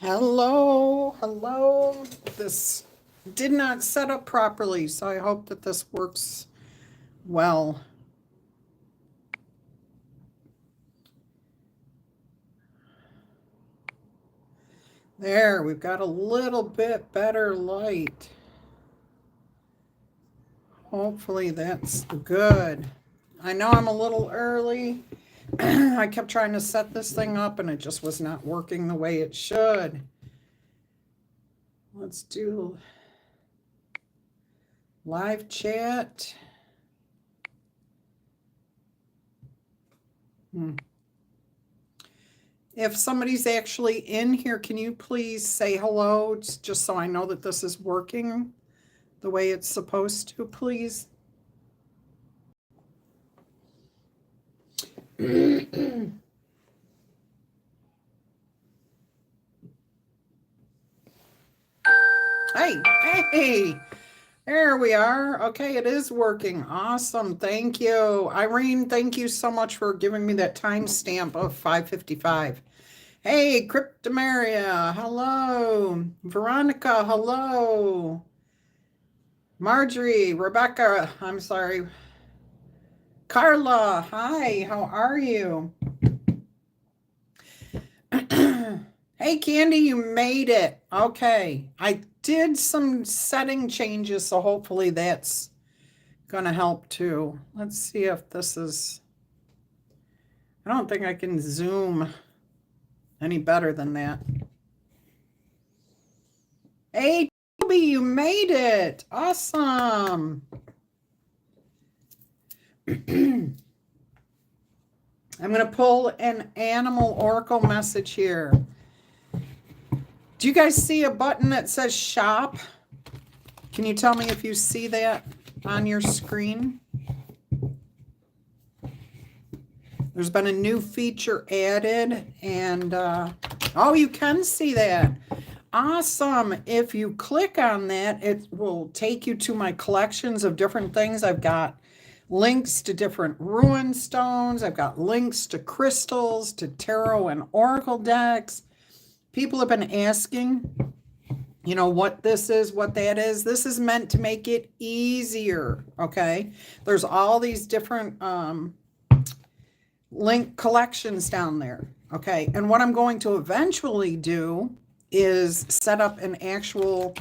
Hello, hello. This did not set up properly, so I hope that this works well. There, we've got a little bit better light. Hopefully that's good. I know I'm a little early. I kept trying to set this thing up and it just was not working the way it should. Let's do live chat. If somebody's actually in here, can you please say hello, just so I know that this is working the way it's supposed to, please? Hey, there we are. Okay, it is working. Awesome. Thank you. Irene, thank you so much for giving me that timestamp of 5:55. Hey, Cryptomaria, hello. Veronica, hello. Marjorie, Rebecca, I'm sorry. Carla, hi, how are you? Hey, Candy, you made it. Okay, I did some setting changes, so hopefully that's going to help too. Let's see if this is... I don't think I can zoom any better than that. Hey, Toby, you made it. Awesome. I'm going to pull an animal oracle message here. Do you guys see a button that says shop? Can you tell me if you see that on your screen? There's been a new feature added, and oh, you can see that. Awesome. If you click on that, it will take you to my collections of different things. I've got links to different rune stones. I've got links to crystals, to tarot and oracle decks. People have been asking, you know, what this is, what that is. This is meant to make it easier, okay? There's all these different link collections down there, okay? And what I'm going to eventually do is set up an actual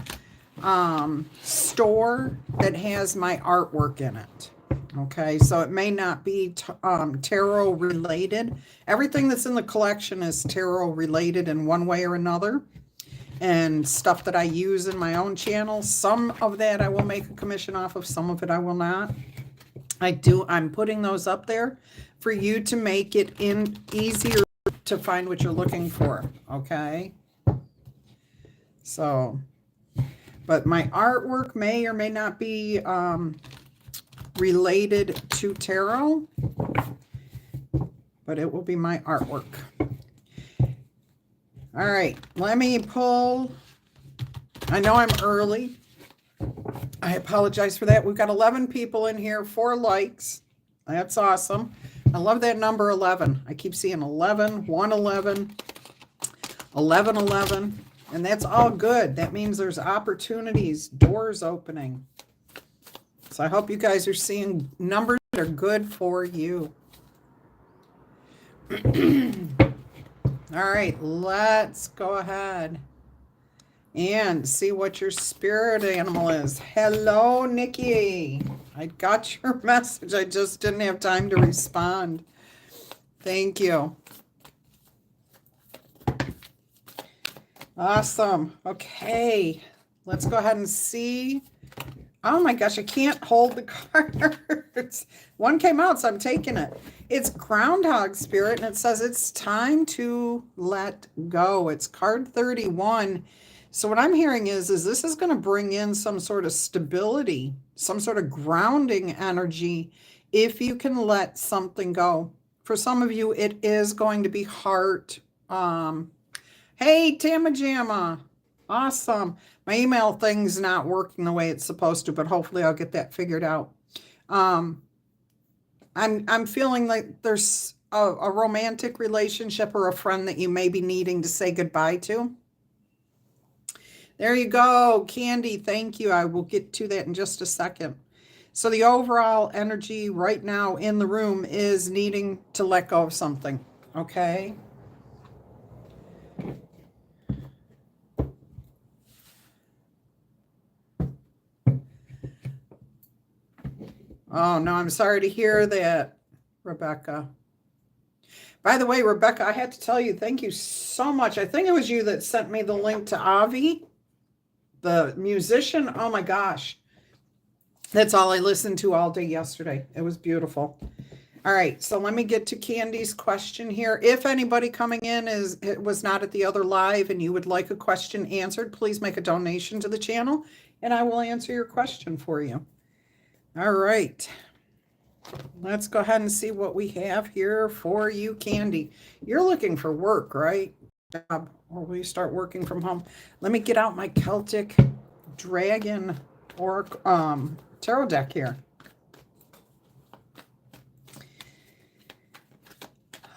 store that has my artwork in it. Okay, so it may not be tarot related. Everything that's in the collection is tarot related in one way or another, and stuff that I use in my own channel. Some of that I will make a commission off of, some of it I will not. I'm putting those up there for you to make it easier to find what you're looking for, okay? So, but my artwork may or may not be related to tarot, but it will be my artwork. All right, let me pull. I know I'm early. I apologize for that. We've got 11 people in here, 4 likes. That's awesome. I love that number 11. I keep seeing 11, 111, 1111, and that's all good. That means there's opportunities, doors opening. So I hope you guys are seeing numbers that are good for you. All right, let's go ahead and see what your spirit animal is. Hello, Nikki. I got your message. I just didn't have time to respond. Thank you. Awesome. Okay, let's go ahead and see. Oh my gosh, I can't hold the cards. One came out, so I'm taking it. It's Groundhog Spirit, and it says it's time to let go. It's card 31. So what I'm hearing is this is going to bring in some sort of stability, some sort of grounding energy if you can let something go. For some of you, it is going to be heart. Hey, Tamajama. Awesome. My email thing's not working the way it's supposed to, but hopefully I'll get that figured out. I'm feeling like there's a romantic relationship or a friend that you may be needing to say goodbye to. There you go, Candy. Thank you. I will get to that in just a second. So the overall energy right now in the room is needing to let go of something. Okay. Oh, no, I'm sorry to hear that, Rebecca. By the way, Rebecca, I had to tell you, thank you so much. I think it was you that sent me the link to Avi, the musician. Oh my gosh. That's all I listened to all day yesterday. It was beautiful. All right, so let me get to Candy's question here. If anybody coming in was not at the other live and you would like a question answered, please make a donation to the channel and I will answer your question for you. All right. Let's go ahead and see what we have here for you, Candy. You're looking for work, right? Or will you start working from home? Let me get out my Celtic Dragon tarot deck here.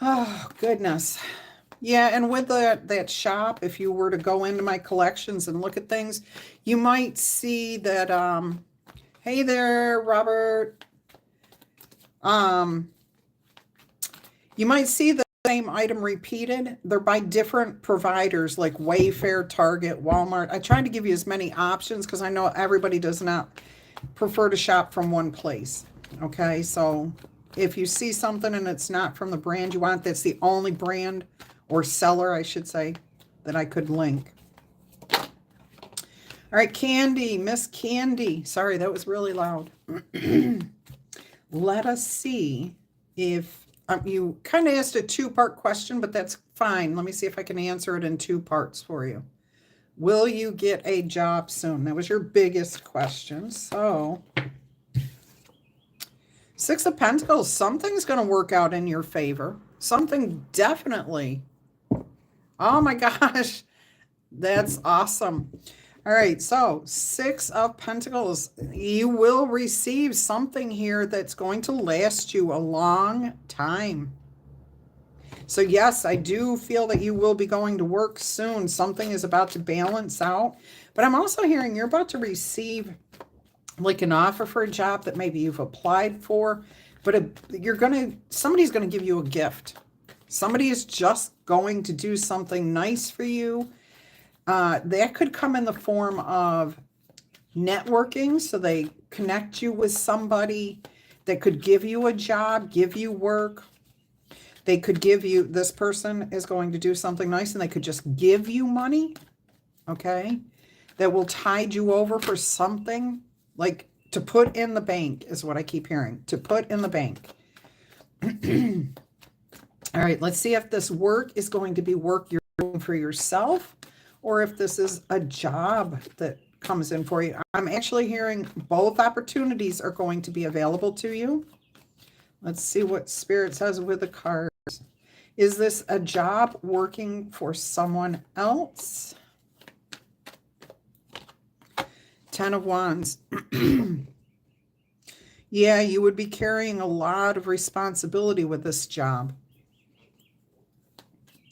Oh, goodness. Yeah, and with that shop, if you were to go into my collections and look at things, you might see that, hey there, Robert. You might see the same item repeated. They're by different providers like Wayfair, Target, Walmart. I tried to give you as many options because I know everybody does not prefer to shop from one place. Okay, so if you see something and it's not from the brand you want, that's the only brand or seller, I should say, that I could link. All right, Candy, Miss Candy. Sorry, that was really loud. Let us see if you kind of asked a two-part question, but that's fine. Let me see if I can answer it in two parts for you. Will you get a job soon? That was your biggest question. So, Six of Pentacles, something's going to work out in your favor. Something definitely. Oh my gosh, that's awesome. All right, so Six of Pentacles, you will receive something here that's going to last you a long time. So yes, I do feel that you will be going to work soon. Something is about to balance out, but I'm also hearing you're about to receive like an offer for a job that maybe you've applied for, but somebody's going to give you a gift. Somebody is just going to do something nice for you. That could come in the form of networking. So they connect you with somebody that could give you a job, give you work. They could give you, this person is going to do something nice and they could just give you money. Okay. That will tide you over for something like to put in the bank is what I keep hearing. To put in the bank. All right. Let's see if this work is going to be work you're doing for yourself, or if this is a job that comes in for you. I'm actually hearing both opportunities are going to be available to you. Let's see what Spirit says with the cards. Is this a job working for someone else? Ten of Wands. Yeah, you would be carrying a lot of responsibility with this job.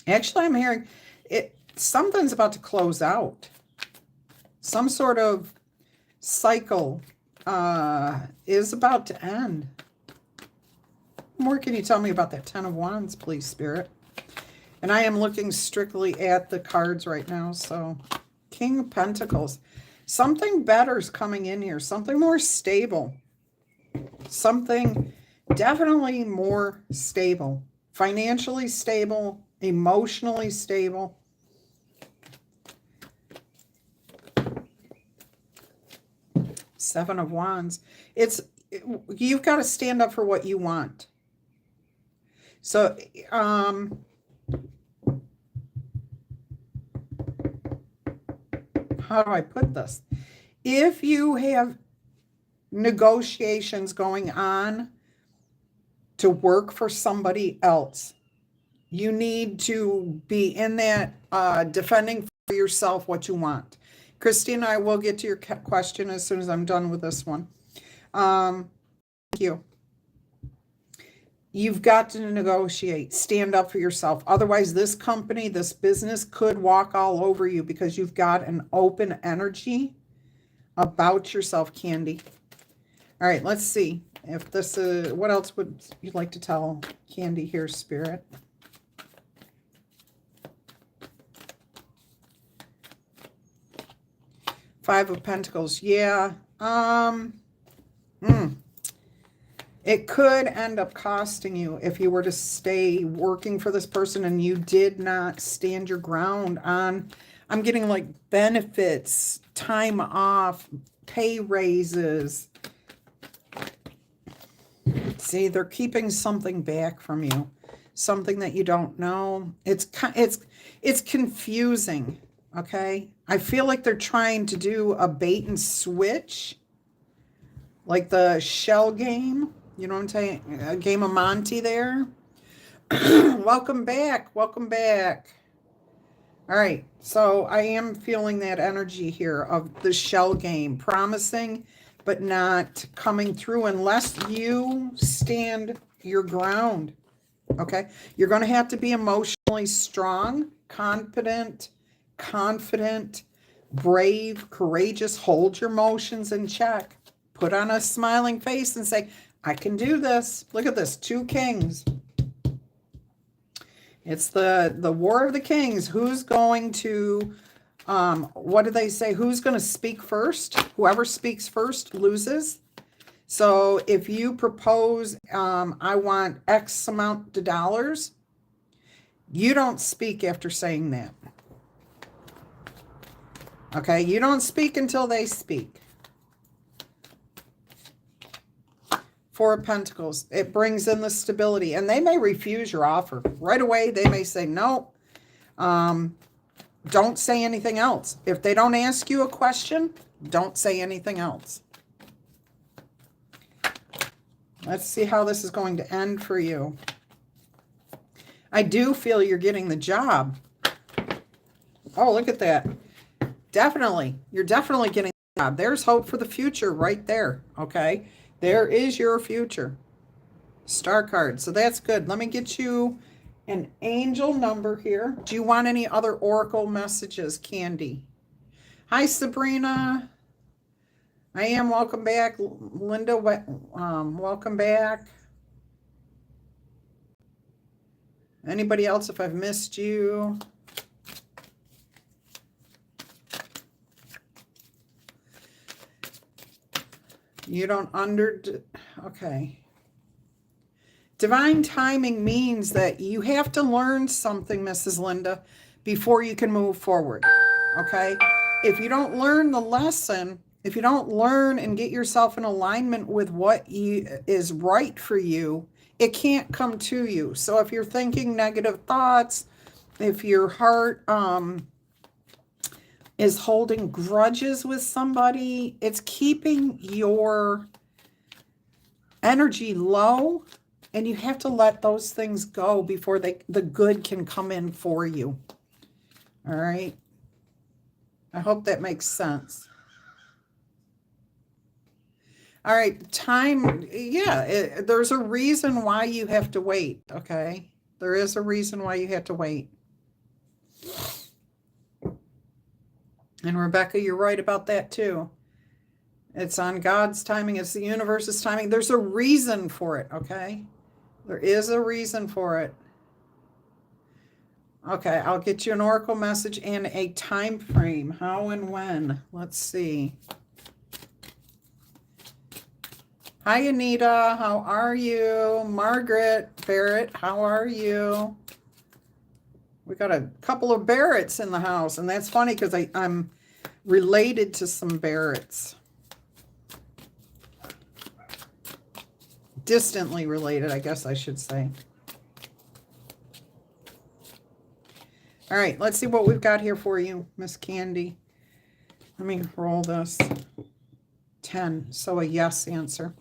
Actually, I'm hearing something's about to close out. Some sort of cycle is about to end. What more can you tell me about that Ten of Wands, please, Spirit? And I am looking strictly at the cards right now. So, King of Pentacles. Something better is coming in here. Something more stable. Something definitely more stable. Financially stable. Emotionally stable. Seven of Wands. You've got to stand up for what you want. So, how do I put this? If you have negotiations going on to work for somebody else, you need to be in that defending for yourself what you want. Christina, I will get to your question as soon as I'm done with this one. Thank you. You've got to negotiate, stand up for yourself. Otherwise, this company, this business could walk all over you because you've got an open energy about yourself, Candy. All right, let's see if this is, what else would you like to tell Candy here, Spirit? Five of Pentacles. Yeah. It could end up costing you if you were to stay working for this person and you did not stand your ground on, I'm getting like benefits, time off, pay raises. See, they're keeping something back from you, something that you don't know. It's confusing, okay? I feel like they're trying to do a bait and switch, like the shell game. You know what I'm saying? A game of Monty there. Welcome back. Welcome back. All right. So I am feeling that energy here of the shell game, promising, but not coming through unless you stand your ground. Okay. You're going to have to be emotionally strong, confident, brave, courageous. Hold your emotions in check. Put on a smiling face and say, I can do this. Look at this. 2 kings. It's the War of the Kings. Who's going to, what do they say? Who's going to speak first? Whoever speaks first loses. So if you propose, I want X amount of dollars, you don't speak after saying that. Okay? You don't speak until they speak. 4 of Pentacles. It brings in the stability. And they may refuse your offer. Right away, they may say, no. Don't say anything else. If they don't ask you a question, don't say anything else. Let's see how this is going to end for you. I do feel you're getting the job. Oh, look at that. Definitely. You're definitely getting the job. There's hope for the future right there. Okay. There is your future. Star card. So that's good. Let me get you an angel number here. Do you want any other oracle messages, Candy? Hi, Sabrina. I am. Welcome back. Linda, welcome back. Anybody else if I've missed you? You don't okay. Divine timing means that you have to learn something, Mrs. Linda, before you can move forward, okay? If you don't learn the lesson, if you don't learn and get yourself in alignment with what is right for you, it can't come to you. So if you're thinking negative thoughts, if your heart is holding grudges with somebody, it's keeping your energy low, and you have to let those things go before the good can come in for you. All right. I hope that makes sense. All right. Time. Yeah. There's a reason why you have to wait. Okay. There is a reason why you have to wait. And Rebecca, you're right about that too. It's on God's timing. It's the universe's timing. There's a reason for it, okay? There is a reason for it. Okay, I'll get you an oracle message and a time frame. How and when? Let's see. Hi, Anita. How are you? Margaret Barrett, how are you? We got a couple of Barretts in the house, and that's funny because I'm related to some Barretts. Distantly related, I guess I should say. All right, let's see what we've got here for you, Miss Candy. Let me roll this. 10, so a yes answer.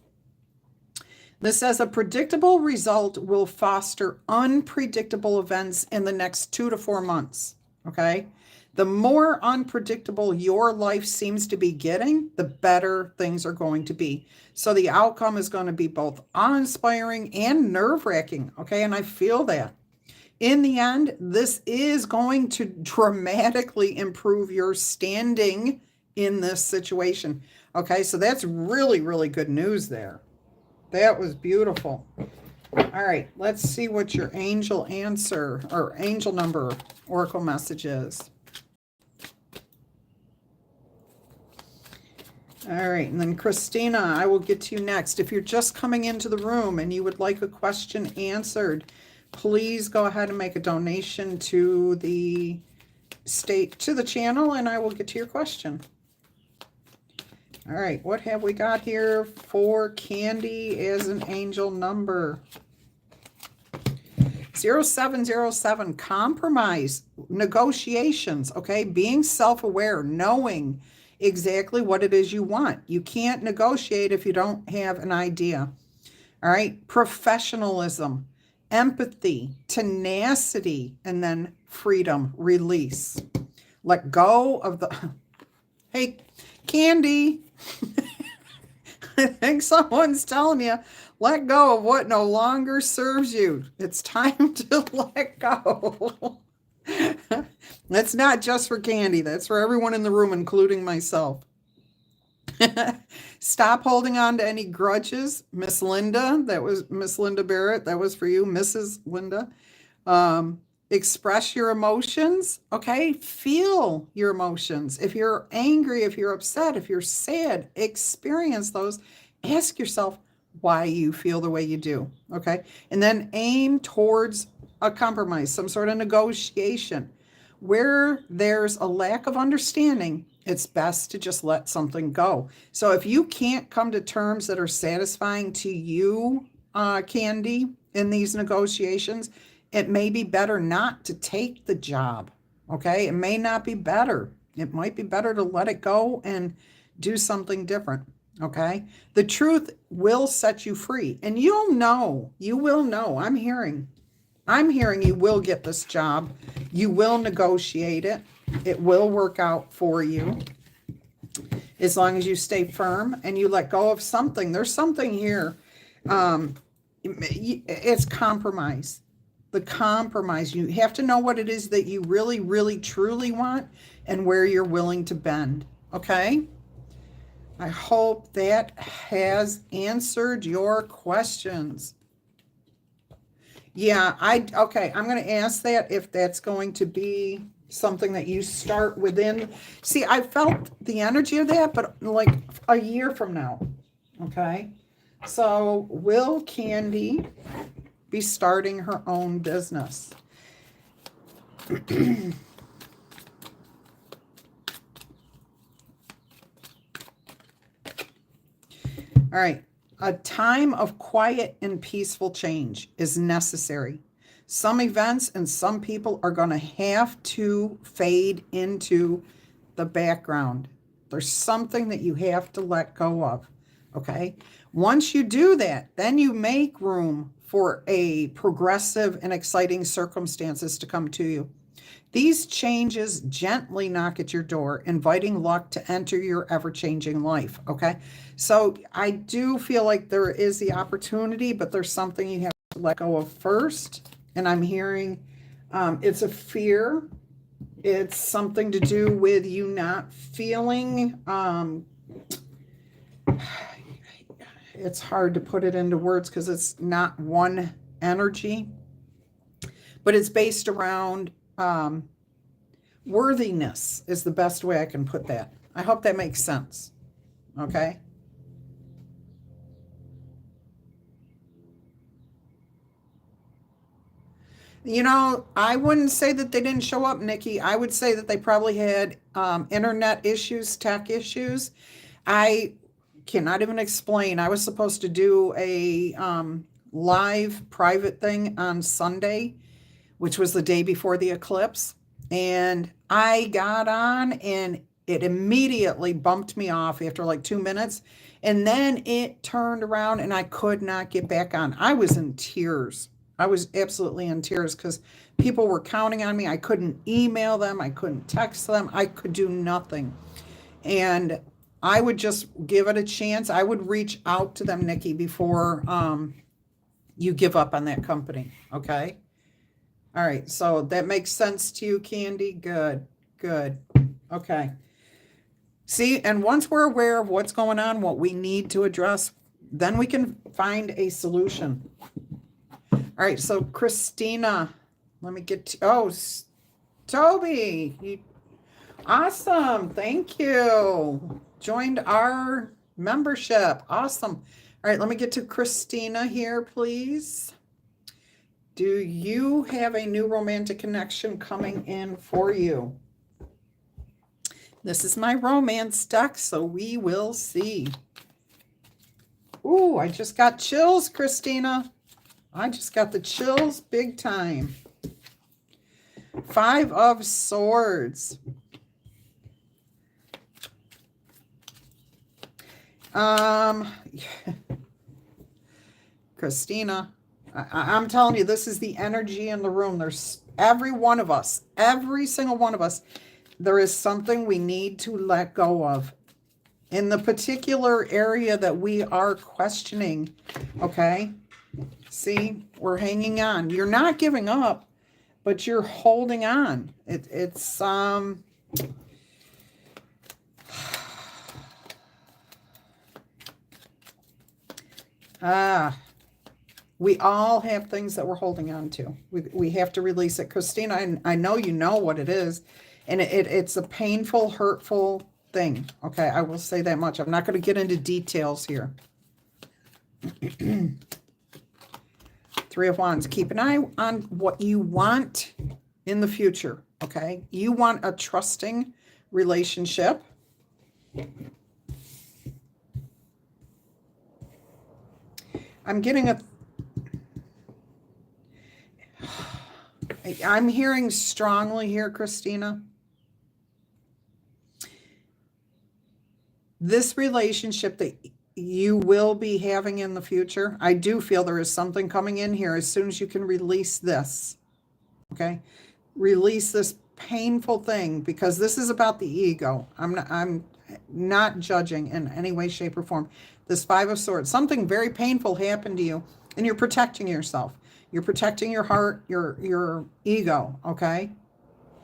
This says a predictable result will foster unpredictable events in the next 2 to 4 months. Okay. The more unpredictable your life seems to be getting, the better things are going to be. So the outcome is going to be both awe-inspiring and nerve-wracking. Okay. And I feel that. In the end, this is going to dramatically improve your standing in this situation. Okay. So that's really, really good news there. That was beautiful. All right. Let's see what your angel answer or angel number oracle message is. All right, and then Christina, I will get to you next. If you're just coming into the room and you would like a question answered, please go ahead and make a donation to the channel, and I will get to your question. All right, what have we got here for Candy as an angel number? 0707, compromise, negotiations, okay? Being self-aware, knowing exactly what it is you want. You can't negotiate if you don't have an idea. All right. Professionalism, empathy, tenacity, and then freedom, release. Let go of the... Hey, Candy, I think someone's telling you, let go of what no longer serves you. It's time to let go. That's not just for Candy. That's for everyone in the room, including myself. Stop holding on to any grudges. Miss Linda, that was Miss Linda Barrett. That was for you, Mrs. Linda. Express your emotions. Okay. Feel your emotions. If you're angry, if you're upset, if you're sad, experience those. Ask yourself why you feel the way you do. Okay. And then aim towards a compromise, some sort of negotiation. Where there's a lack of understanding, it's best to just let something go. So if you can't come to terms that are satisfying to you, Candy, in these negotiations, it may be better not to take the job. Okay. It may not be better. It might be better to let it go and do something different. Okay. The truth will set you free, and you will know. I'm hearing you will get this job. You will negotiate it. It will work out for you as long as you stay firm and you let go of something. There's something here. It's compromise. The compromise. You have to know what it is that you really, really, truly want and where you're willing to bend. Okay? I hope that has answered your questions. Yeah, okay, I'm going to ask that if that's going to be something that you start within. See, I felt the energy of that, but like a year from now. Okay. So will Candy be starting her own business? All right. A time of quiet and peaceful change is necessary. Some events and some people are going to have to fade into the background. There's something that you have to let go of. Okay. Once you do that, then you make room for a progressive and exciting circumstances to come to you. These changes gently knock at your door, inviting luck to enter your ever-changing life, okay? So I do feel like there is the opportunity, but there's something you have to let go of first. And I'm hearing it's a fear. It's something to do with you not feeling, it's hard to put it into words because it's not one energy, but it's based around worthiness is the best way I can put that. I hope that makes sense. Okay. You know, I wouldn't say that they didn't show up, Nikki. I would say that they probably had internet issues, tech issues. I cannot even explain. I was supposed to do a live private thing on Sunday, which was the day before the eclipse. And I got on and it immediately bumped me off after like 2 minutes. And then it turned around and I could not get back on. I was in tears. I was absolutely in tears because people were counting on me. I couldn't email them. I couldn't text them. I could do nothing. And I would just give it a chance. I would reach out to them, Nikki, before you give up on that company. Okay. All right. So that makes sense to you, Candy? Good. Good. Okay. See, and once we're aware of what's going on, what we need to address, then we can find a solution. All right. So Christina, let me get to, oh, Toby, awesome. Thank you. Joined our membership. Awesome. All right, let me get to Christina here, please. Do you have a new romantic connection coming in for you? This is my romance deck, so we will see. Ooh, I just got chills, Christina. I just got the chills big time. 5 of Swords. Christina, I'm telling you, this is the energy in the room. There's every one of us, every single one of us, there is something we need to let go of in the particular area that we are questioning. Okay. See, we're hanging on. You're not giving up, but you're holding on. It's we all have things that we're holding on to. We have to release it. Christina, I know you know what it is, and it's a painful, hurtful thing. Okay, I will say that much. I'm not going to get into details here. 3 of Wands. Keep an eye on what you want in the future. Okay, you want a trusting relationship. I'm getting I'm hearing strongly here, Christina. This relationship that you will be having in the future, I do feel there is something coming in here as soon as you can release this. Okay? Release this painful thing, because this is about the ego. I'm not judging in any way, shape, or form. This 5 of Swords, something very painful happened to you, and you're protecting yourself. You're protecting your heart, your ego, okay?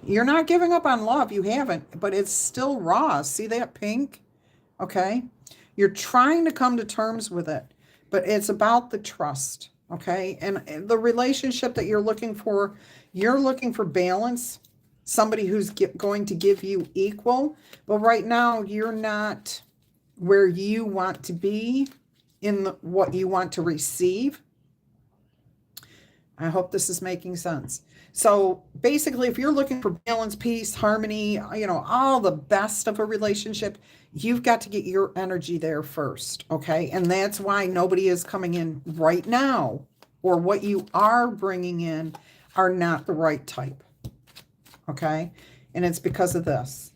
You're not giving up on love. You haven't, but it's still raw. See that pink? Okay? You're trying to come to terms with it, but it's about the trust, okay? And the relationship that you're looking for balance, somebody who's going to give you equal, but right now you're not where you want to be in what you want to receive. I hope this is making sense. So basically, if you're looking for balance, peace, harmony, all the best of a relationship, you've got to get your energy there first, okay? And that's why nobody is coming in right now, or what you are bringing in are not the right type, okay? And it's because of this.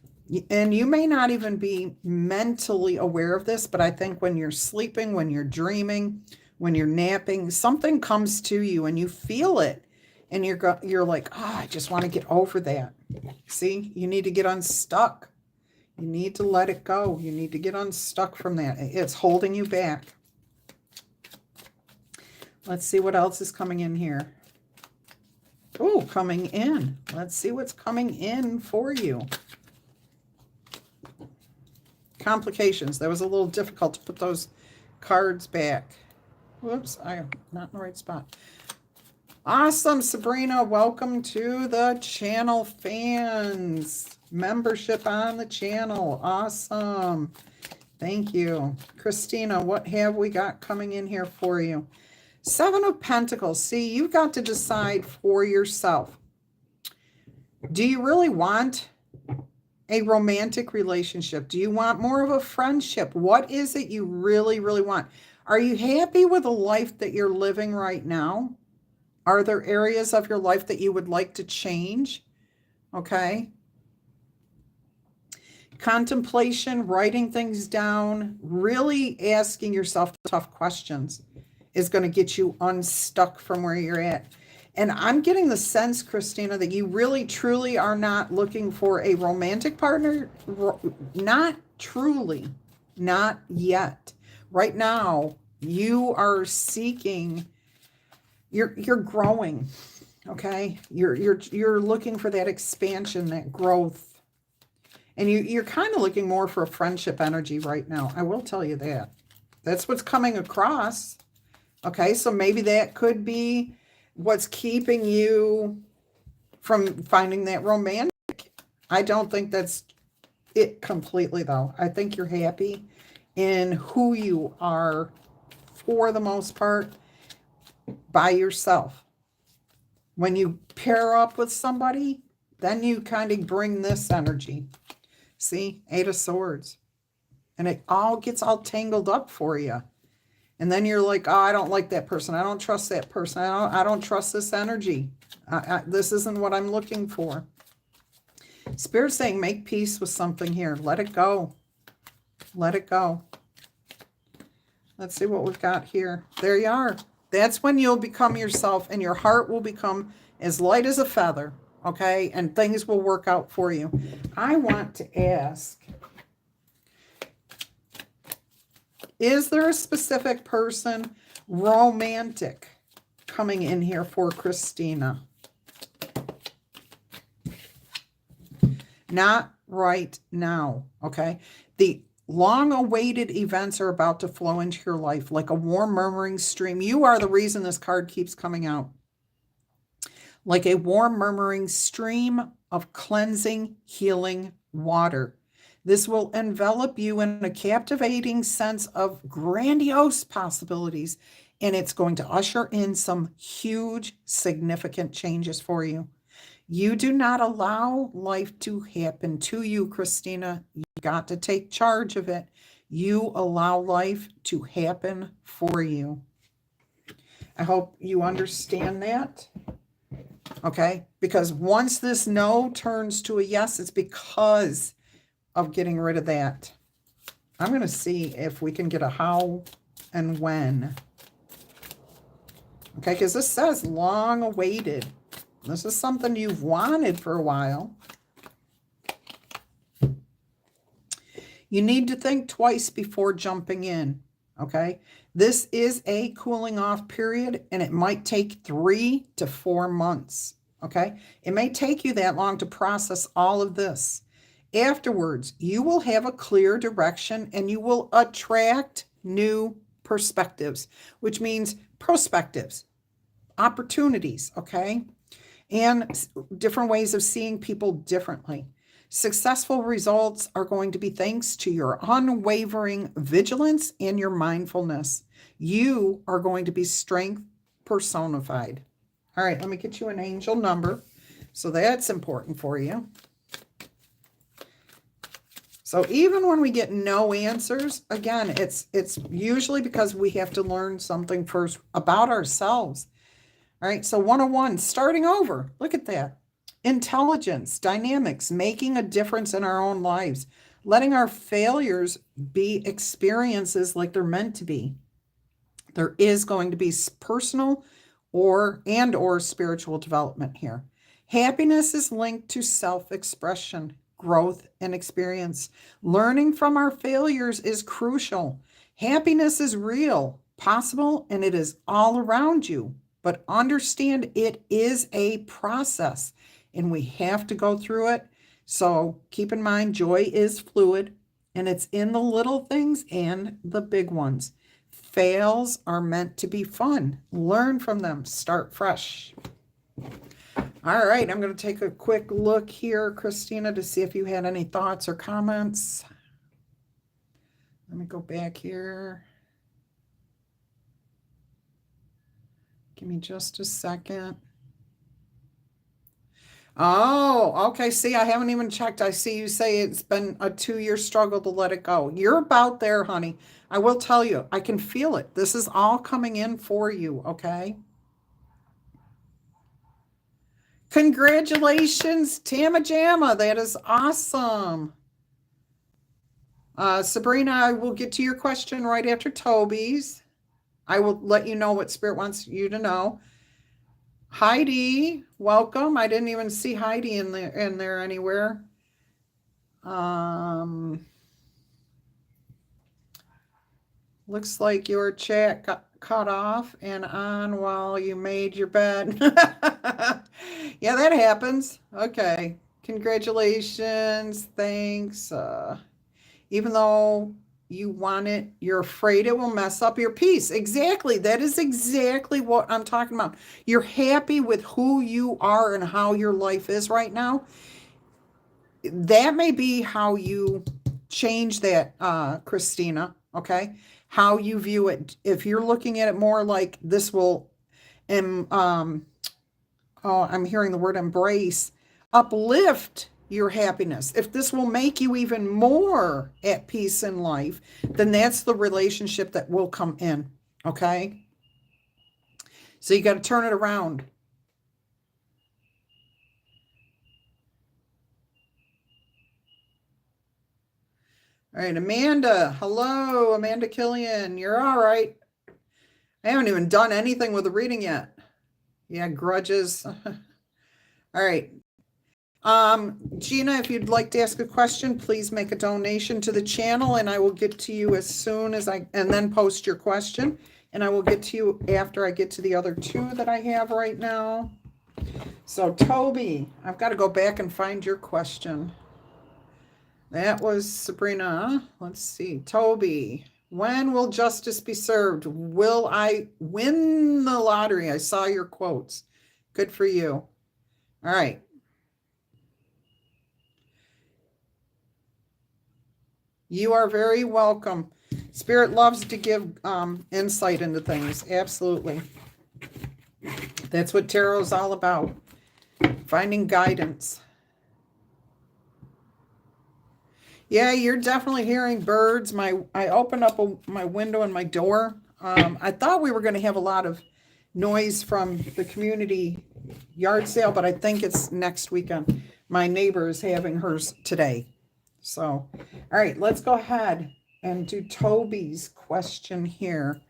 And you may not even be mentally aware of this, but I think when you're sleeping, when you're dreaming, when you're napping, something comes to you and you feel it. And you're like, I just want to get over that. See, you need to get unstuck. You need to let it go. You need to get unstuck from that. It's holding you back. Let's see what else is coming in here. Oh, coming in. Let's see what's coming in for you. Complications. That was a little difficult to put those cards back. Whoops, I'm not in the right spot. Awesome, Sabrina. Welcome to the channel, fans. Membership on the channel. Awesome. Thank you. Christina, what have we got coming in here for you? 7 of Pentacles. See, you've got to decide for yourself. Do you really want a romantic relationship? Do you want more of a friendship? What is it you really, really want? Are you happy with the life that you're living right now? Are there areas of your life that you would like to change? Okay. Contemplation, writing things down, really asking yourself tough questions. is going to get you unstuck from where you're at. And I'm getting the sense, Christina, that you really truly are not looking for a romantic partner. Not truly, not yet. Right now, you are seeking, you're growing, okay? You're looking for that expansion, that growth. And you're kind of looking more for a friendship energy right now. I will tell you that. That's what's coming across. Okay, so maybe that could be what's keeping you from finding that romantic. I don't think that's it completely, though. I think you're happy in who you are for the most part by yourself. When you pair up with somebody, then you kind of bring this energy. See, 8 of Swords. And it all gets all tangled up for you. And then you're like, oh, I don't like that person. I don't trust that person. I don't trust this energy. This isn't what I'm looking for. Spirit's saying, make peace with something here. Let it go. Let it go. Let's see what we've got here. There you are. That's when you'll become yourself and your heart will become as light as a feather. Okay? And things will work out for you. I want to ask, is there a specific person, romantic, coming in here for Christina? Not right now, okay? The long-awaited events are about to flow into your life like a warm murmuring stream. You are the reason this card keeps coming out. Like a warm murmuring stream of cleansing, healing water. This will envelop you in a captivating sense of grandiose possibilities, and it's going to usher in some huge, significant changes for you. You do not allow life to happen to you, Christina. You got to take charge of it. You allow life to happen for you. I hope you understand that. Okay? Because once this no turns to a yes, it's because of getting rid of that. I'm going to see if we can get a how and when. Okay, because this says long awaited. This is something you've wanted for a while. You need to think twice before jumping in. Okay, this is a cooling off period and it might take 3 to 4 months. Okay, it may take you that long to process all of this. Afterwards, you will have a clear direction and you will attract new perspectives, which means perspectives, opportunities, okay? And different ways of seeing people differently. Successful results are going to be thanks to your unwavering vigilance and your mindfulness. You are going to be strength personified. All right, let me get you an angel number. So that's important for you. So even when we get no answers, again, it's usually because we have to learn something first about ourselves. All right, so 101, starting over. Look at that. Intelligence, dynamics, making a difference in our own lives, letting our failures be experiences like they're meant to be. There is going to be personal or spiritual development here. Happiness is linked to self-expression, growth, and experience. Learning from our failures is crucial. Happiness is real, possible, and it is all around you. But understand it is a process, and we have to go through it. So keep in mind, joy is fluid, and it's in the little things and the big ones. Fails are meant to be fun. Learn from them. Start fresh. All right, I'm going to take a quick look here, Christina, to see if you had any thoughts or comments. Let me go back here. Give me just a second. Oh, okay. See, I haven't even checked. I see you say it's been a 2-year struggle to let it go. You're about there, honey. I will tell you, I can feel it. This is all coming in for you, okay? Congratulations, Tama Jamma. That is awesome. Sabrina, I will get to your question right after Toby's. I will let you know what Spirit wants you to know. Heidi, welcome. I didn't even see Heidi in there anywhere. Looks like your chat got cut off and on while you made your bed. Yeah, that happens. Okay. Congratulations. Thanks. Even though you want it, you're afraid it will mess up your peace. Exactly. That is exactly what I'm talking about. You're happy with who you are and how your life is right now. That may be how you change that, Christina. Okay. How you view it. If you're looking at it more like this will, I'm hearing the word embrace, uplift your happiness. If this will make you even more at peace in life, then that's the relationship that will come in. Okay. So you got to turn it around. All right, Amanda. Hello, Amanda Killian. You're all right. I haven't even done anything with the reading yet. Yeah, grudges. All right. Gina, if you'd like to ask a question, please make a donation to the channel and I will get to you as soon as and then post your question. And I will get to you after I get to the other two that I have right now. So Toby, I've got to go back and find your question. That was Sabrina. Let's see. Toby, when will justice be served? Will I win the lottery? I saw your quotes. Good for you. All right. You are very welcome. Spirit loves to give insight into things. Absolutely. That's what tarot is all about. Finding guidance. Yeah, you're definitely hearing birds. I opened up my window and my door. I thought we were going to have a lot of noise from the community yard sale, but I think it's next weekend. My neighbor is having hers today. So, all right, let's go ahead and do Toby's question here.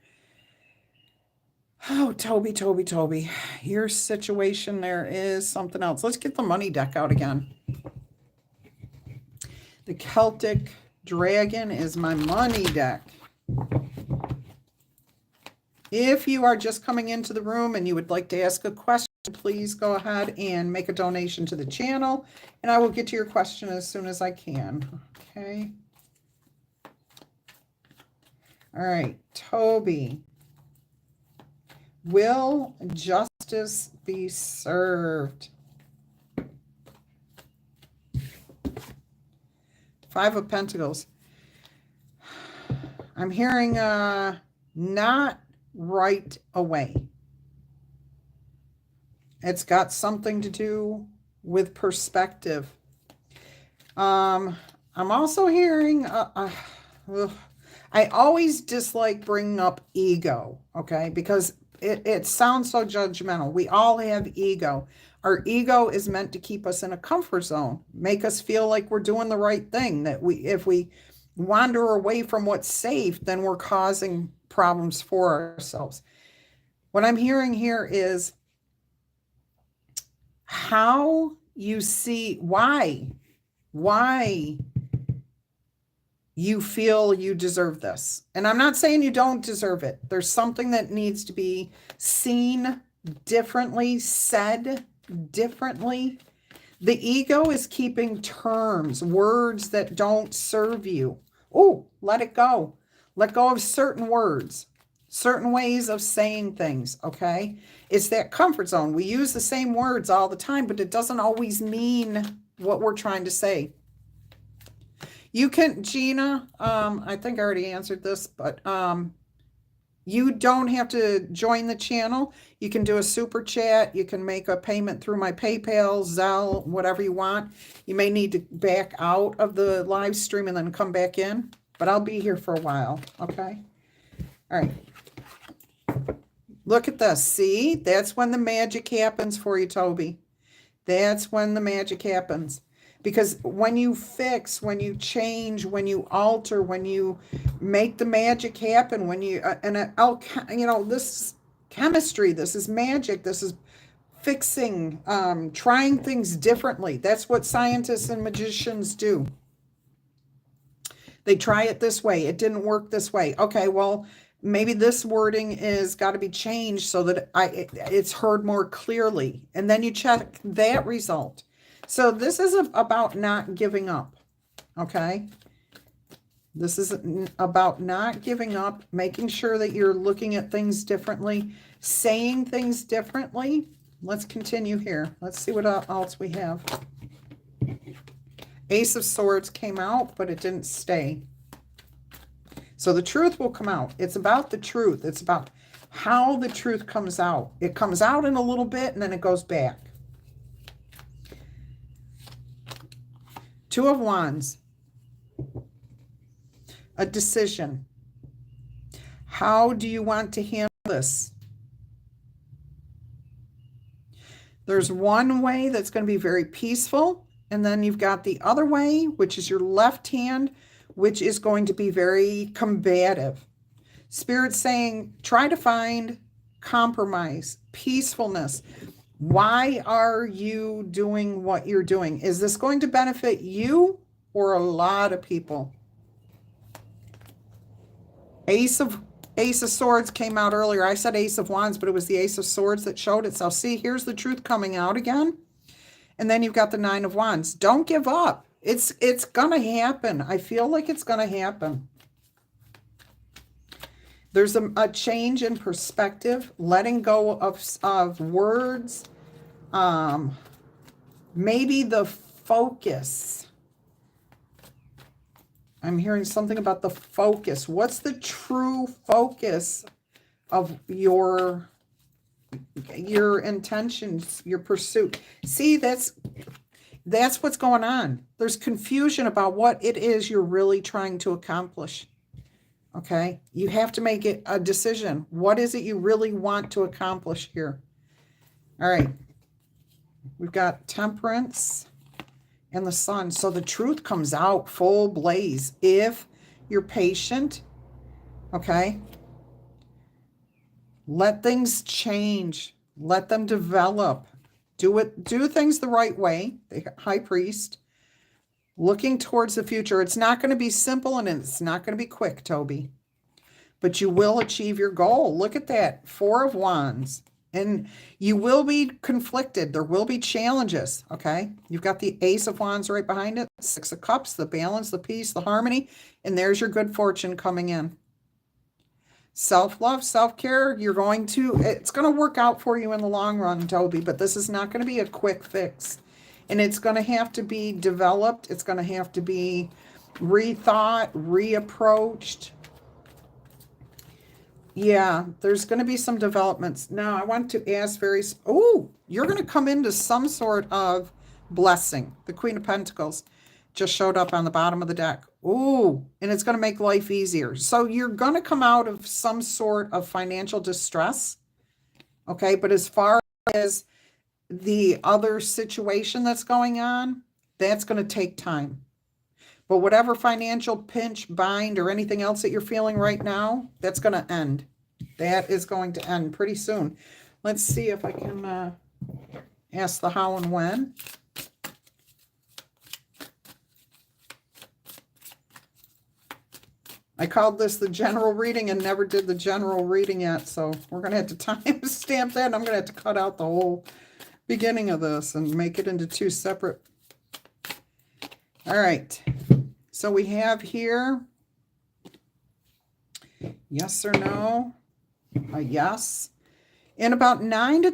Oh, Toby. Your situation there is something else. Let's get the money deck out again. The Celtic Dragon is my money deck. If you are just coming into the room and you would like to ask a question, please go ahead and make a donation to the channel, and I will get to your question as soon as I can. Okay. All right, Toby. Will justice be served? Five of Pentacles. I'm hearing not right away. It's got something to do with perspective. I'm also hearing, I always dislike bringing up ego, okay? Because it sounds so judgmental. We all have ego. Our ego is meant to keep us in a comfort zone, make us feel like we're doing the right thing, that if we wander away from what's safe, then we're causing problems for ourselves. What I'm hearing here is how you see why you feel you deserve this. And I'm not saying you don't deserve it. There's something that needs to be seen differently, said differently. The ego is keeping terms, words that don't serve you. Oh, let it go. Let go of certain words, certain ways of saying things, okay? It's that comfort zone. We use the same words all the time, but it doesn't always mean what we're trying to say. You can, Gina, I think I already answered this, but you don't have to join the channel. You can do a super chat. You can make a payment through my PayPal, Zelle, whatever you want. You may need to back out of the live stream and then come back in, but I'll be here for a while, okay? All right. Look at this. See, that's when the magic happens for you, Toby. That's when the magic happens. Because when you fix, when you change, when you alter, when you make the magic happen, when you, this is chemistry, this is magic, this is fixing, trying things differently. That's what scientists and magicians do. They try it this way. It didn't work this way. Okay, well, maybe this wording is got to be changed so that it's heard more clearly. And then you check that result. So this is about not giving up. Okay. This is about not giving up, making sure that you're looking at things differently, saying things differently. Let's continue here. Let's see what else we have. Ace of Swords came out, but it didn't stay. So the truth will come out. It's about the truth. It's about how the truth comes out. It comes out in a little bit and then it goes back. Two of Wands. A decision. How do you want to handle this? There's one way that's going to be very peaceful, and then you've got the other way, which is your left hand, which is going to be very combative. Spirit's saying, try to find compromise, peacefulness. Why are you doing what you're doing? Is this going to benefit you or a lot of people? Ace of Swords came out earlier. I said Ace of Wands, but it was the Ace of Swords that showed itself. See, here's the truth coming out again. And then you've got the Nine of Wands. Don't give up. It's going to happen. I feel like it's going to happen. There's a change in perspective, letting go of words. Maybe the focus. I'm hearing something about the focus. What's the true focus of your intentions, your pursuit? See, that's what's going on. There's confusion about what it is you're really trying to accomplish. Okay? You have to make it a decision. What is it you really want to accomplish here? All right. We've got Temperance and the Sun. So the truth comes out full blaze if you're patient. Okay? Let things change. Let them develop. Do things the right way. The High Priest. Looking towards the future. It's not going to be simple and it's not going to be quick, Toby. But you will achieve your goal. Look at that. Four of Wands. And you will be conflicted. There will be challenges, okay? You've got the Ace of Wands right behind it. Six of Cups, the balance, the peace, the harmony. And there's your good fortune coming in. Self-love, self-care, it's going to work out for you in the long run, Toby. But this is not going to be a quick fix. And it's going to have to be developed. It's going to have to be rethought, reapproached. Yeah, there's going to be some developments. Now, I want to ask you're going to come into some sort of blessing. The Queen of Pentacles just showed up on the bottom of the deck. Ooh, and it's going to make life easier. So you're going to come out of some sort of financial distress. Okay, but as far as the other situation that's going on, that's going to take time. But whatever financial pinch, bind, or anything else that you're feeling right now, that's going to end. That is going to end pretty soon. Let's see if I can ask the how and when. I called this the general reading and never did the general reading yet, so we're going to have to time stamp that, and I'm going to have to cut out the whole beginning of this and make it into two separate. All right. So we have here, yes or no, a yes. In about 9 to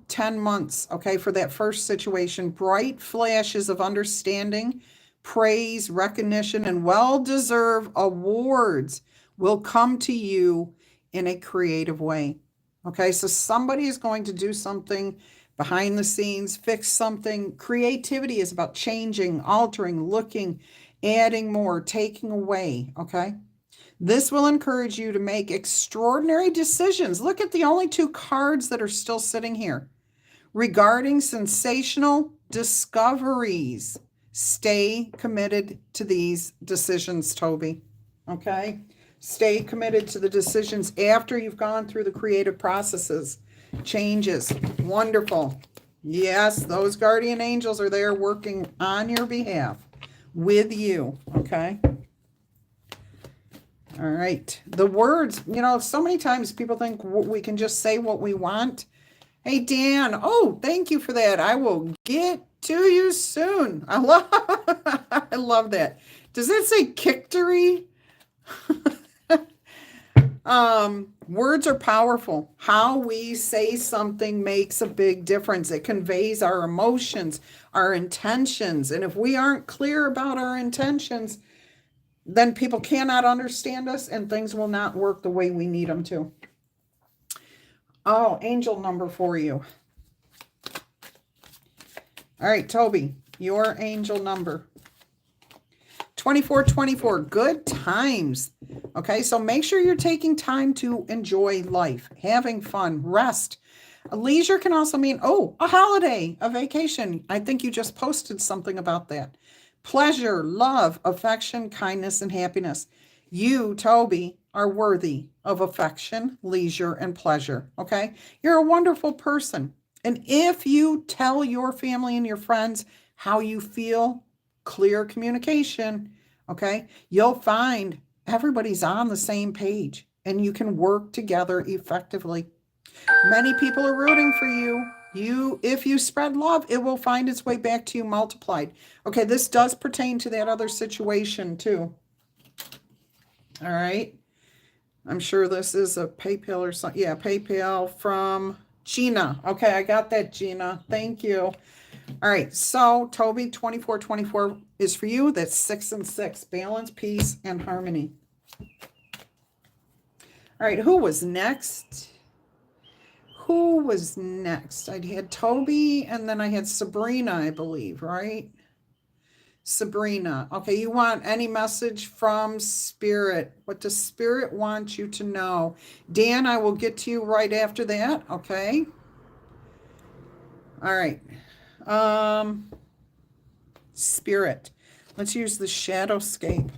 10 months, okay, for that first situation, bright flashes of understanding, praise, recognition, and well-deserved awards will come to you in a creative way. Okay, so somebody is going to do something behind the scenes, fix something. Creativity is about changing, altering, looking, adding more, taking away, okay? This will encourage you to make extraordinary decisions. Look at the only two cards that are still sitting here. Regarding sensational discoveries. Stay committed to these decisions, Toby. Okay? Stay committed to the decisions after you've gone through the creative processes. Changes. Wonderful. Yes, those guardian angels are there working on your behalf with you. Okay? All right. The words, so many times people think we can just say what we want. Hey, Dan. Oh, thank you for that. I will get to you soon. I love that. Does that say Kictory? Words are powerful. How we say something makes a big difference. It conveys our emotions, our intentions. And if we aren't clear about our intentions, then people cannot understand us and things will not work the way we need them to. Oh, angel number for you. All right, Toby, your angel number. 2424, good times. Okay, so make sure you're taking time to enjoy life, having fun, rest. Leisure can also mean, a holiday, a vacation. I think you just posted something about that. Pleasure, love, affection, kindness, and happiness. You, Toby, are worthy of affection, leisure, and pleasure. Okay, you're a wonderful person. And if you tell your family and your friends how you feel, clear communication, okay, you'll find everybody's on the same page and you can work together effectively. Many people are rooting for you. If you spread love, it will find its way back to you multiplied. Okay, this does pertain to that other situation too. All right. I'm sure this is a PayPal or something. Yeah, PayPal from Gina. Okay, I got that, Gina. Thank you. All right, so Toby, 2424 is for you. That's 6 and 6. Balance, peace, and harmony. All right, who was next? I had Toby, and then I had Sabrina, I believe, right? Sabrina. Okay, you want any message from Spirit? What does Spirit want you to know? Dan, I will get to you right after that, okay? All right. Spirit. Let's use the Shadowscape.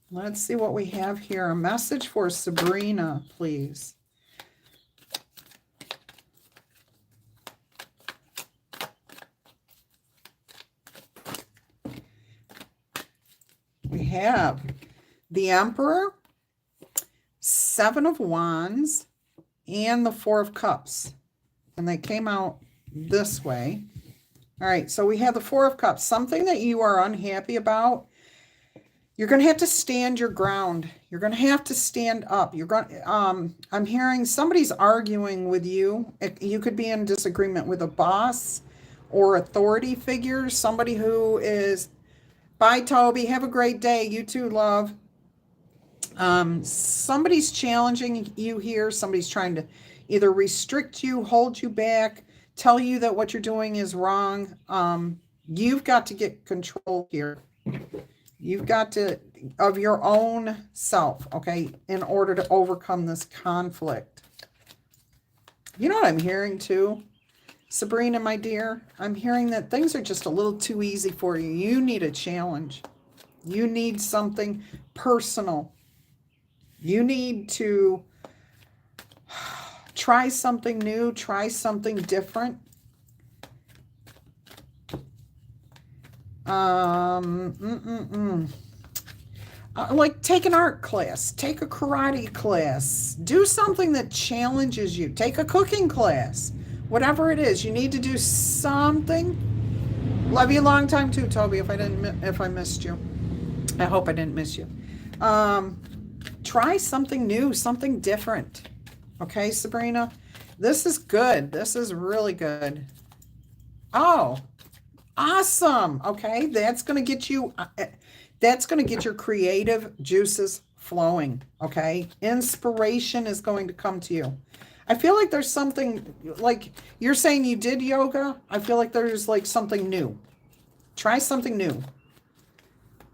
Let's see what we have here. A message for Sabrina, please. We have the Emperor, 7 of Wands, and the 4 of Cups. And they came out this way. All right, so we have the 4 of Cups. Something that you are unhappy about. You're going to have to stand your ground. You're going to have to stand up. I'm hearing somebody's arguing with you. You could be in disagreement with a boss or authority figure. Somebody who is, bye, Toby. Have a great day. You too, love. Somebody's challenging you here. Somebody's trying to either restrict you, hold you back, tell you that what you're doing is wrong. You've got to get control here. You've got to, of your own self, okay, in order to overcome this conflict. You know what I'm hearing too? Sabrina, my dear, I'm hearing that things are just a little too easy for you. You need a challenge. You need something personal. You need to try something new, try something different. Like take an art class, take a karate class, do something that challenges you, take a cooking class, whatever it is, you need to do something. Love you a long time too, Toby, if I missed you. I hope I didn't miss you. Try something new, something different. Okay, Sabrina, this is good. This is really good. Oh, awesome. Okay, that's going to get you, that's going to get your creative juices flowing. Okay, inspiration is going to come to you. I feel like there's something, like you're saying you did yoga. I feel like there's like something new. Try something new.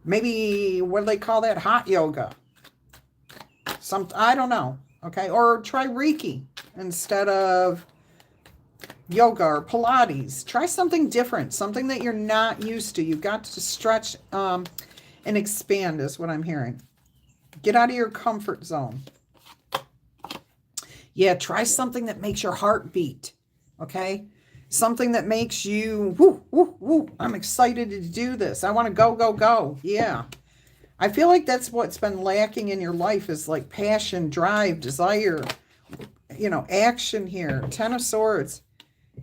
Maybe, what do they call that? Hot yoga. I don't know. Okay, or try Reiki instead of yoga or Pilates. Try something different, something that you're not used to. You've got to stretch and expand is what I'm hearing. Get out of your comfort zone. Yeah, try something that makes your heart beat, okay? Something that makes you, whoo, whoo, whoo, I'm excited to do this. I want to go, go, go. Yeah. I feel like that's what's been lacking in your life is like passion, drive, desire, you know, action here. 10 of Swords.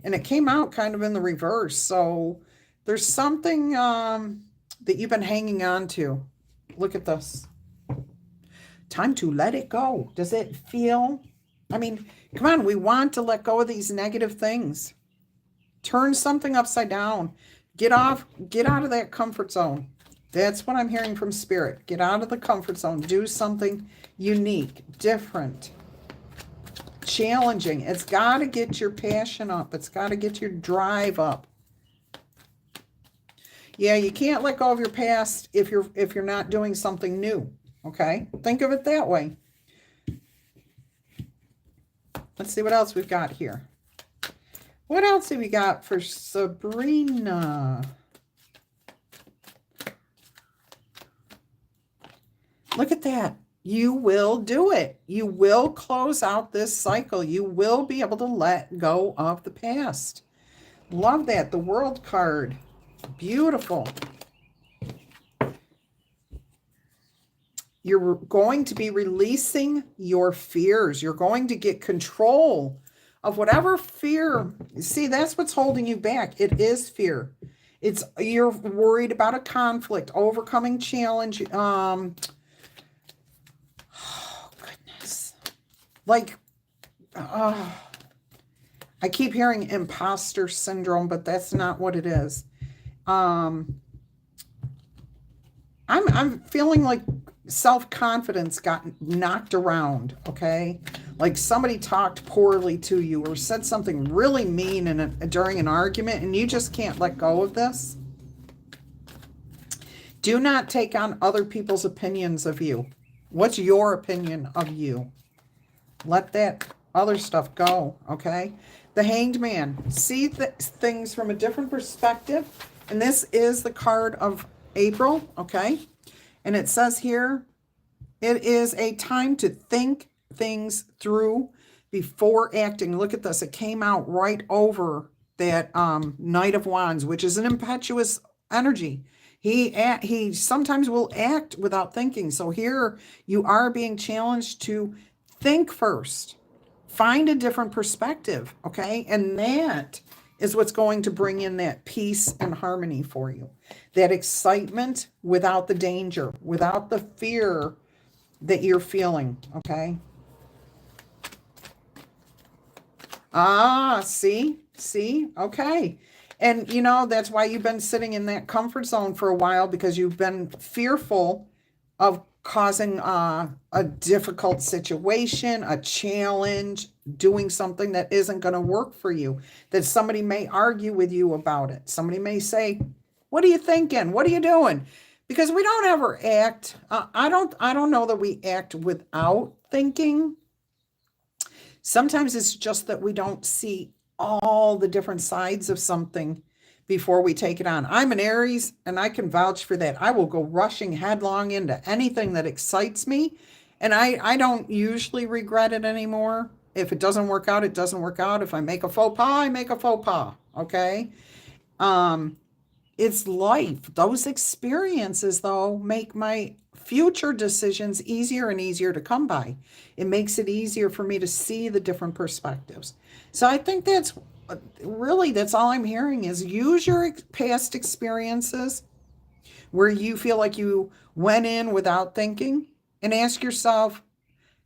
And it came out kind of in the reverse. So there's something that you've been hanging on to. Look at this. Time to let it go. Does it feel? I mean, come on. We want to let go of these negative things. Turn something upside down. Get out of that comfort zone. That's what I'm hearing from Spirit. Get out of the comfort zone. Do something unique, different, challenging. It's got to get your passion up. It's got to get your drive up. Yeah, you can't let go of your past if you're not doing something new. Okay? Think of it that way. Let's see what else we've got here. What else have we got for Sabrina? Look at that. You will do it. You will close out this cycle. You will be able to let go of the past. Love that. The World card. Beautiful. You're going to be releasing your fears. You're going to get control of whatever fear. See, that's what's holding you back. It is fear. You're worried about a conflict, overcoming challenge. Oh, goodness. Like, I keep hearing imposter syndrome, but that's not what it is. I'm feeling like self-confidence got knocked around, okay? Like somebody talked poorly to you or said something really mean during an argument, and you just can't let go of this. Do not take on other people's opinions of you. What's your opinion of you? Let that other stuff go, okay? The Hanged Man. See things from a different perspective. And this is the card of April, okay? And it says here, it is a time to think things through before acting. Look at this. It came out right over that Knight of Wands, which is an impetuous energy. He sometimes will act without thinking. So here you are being challenged to think first. Find a different perspective, okay? And that is what's going to bring in that peace and harmony for you. That excitement without the danger, without the fear that you're feeling, okay? See, okay. And, you know, that's why you've been sitting in that comfort zone for a while, because you've been fearful of causing a difficult situation, a challenge, doing something that isn't going to work for you, that somebody may argue with you about it. Somebody may say, what are you thinking? What are you doing? Because we don't ever act. I don't know that we act without thinking. Sometimes it's just that we don't see all the different sides of something before we take it on. I'm an Aries, and I can vouch for that. I will go rushing headlong into anything that excites me, and I don't usually regret it anymore. If it doesn't work out, it doesn't work out. If I make a faux pas, I make a faux pas, okay? It's life. Those experiences, though, make my future decisions easier and easier to come by. It makes it easier for me to see the different perspectives. So I think that's all I'm hearing is use your past experiences where you feel like you went in without thinking, and ask yourself,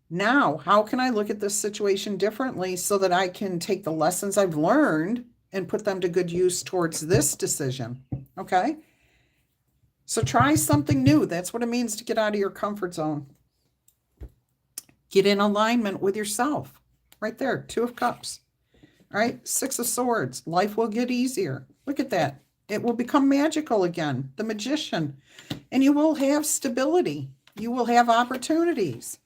now, how can I look at this situation differently so that I can take the lessons I've learned and put them to good use towards this decision, okay? So try something new. That's what it means to get out of your comfort zone. Get in alignment with yourself. Right there, 2 of Cups. All right, 6 of Swords. Life will get easier. Look at that. It will become magical again. The Magician. And you will have stability. You will have opportunities.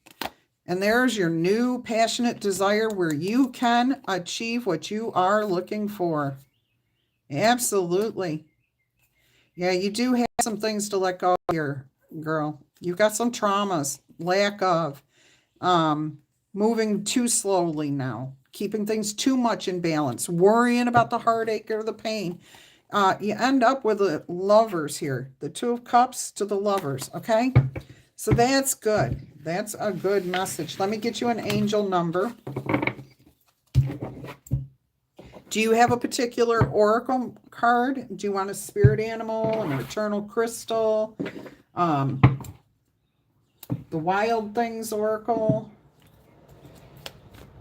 And there's your new passionate desire where you can achieve what you are looking for. Absolutely. Yeah, you do have some things to let go here, girl. You've got some traumas, lack of, moving too slowly now, keeping things too much in balance, worrying about the heartache or the pain. You end up with the lovers here, the Two of Cups to the lovers, okay? So that's good. That's a good message. Let me get you an angel number. Do you have a particular oracle card? Do you want a spirit animal, an eternal crystal, the Wild Things oracle?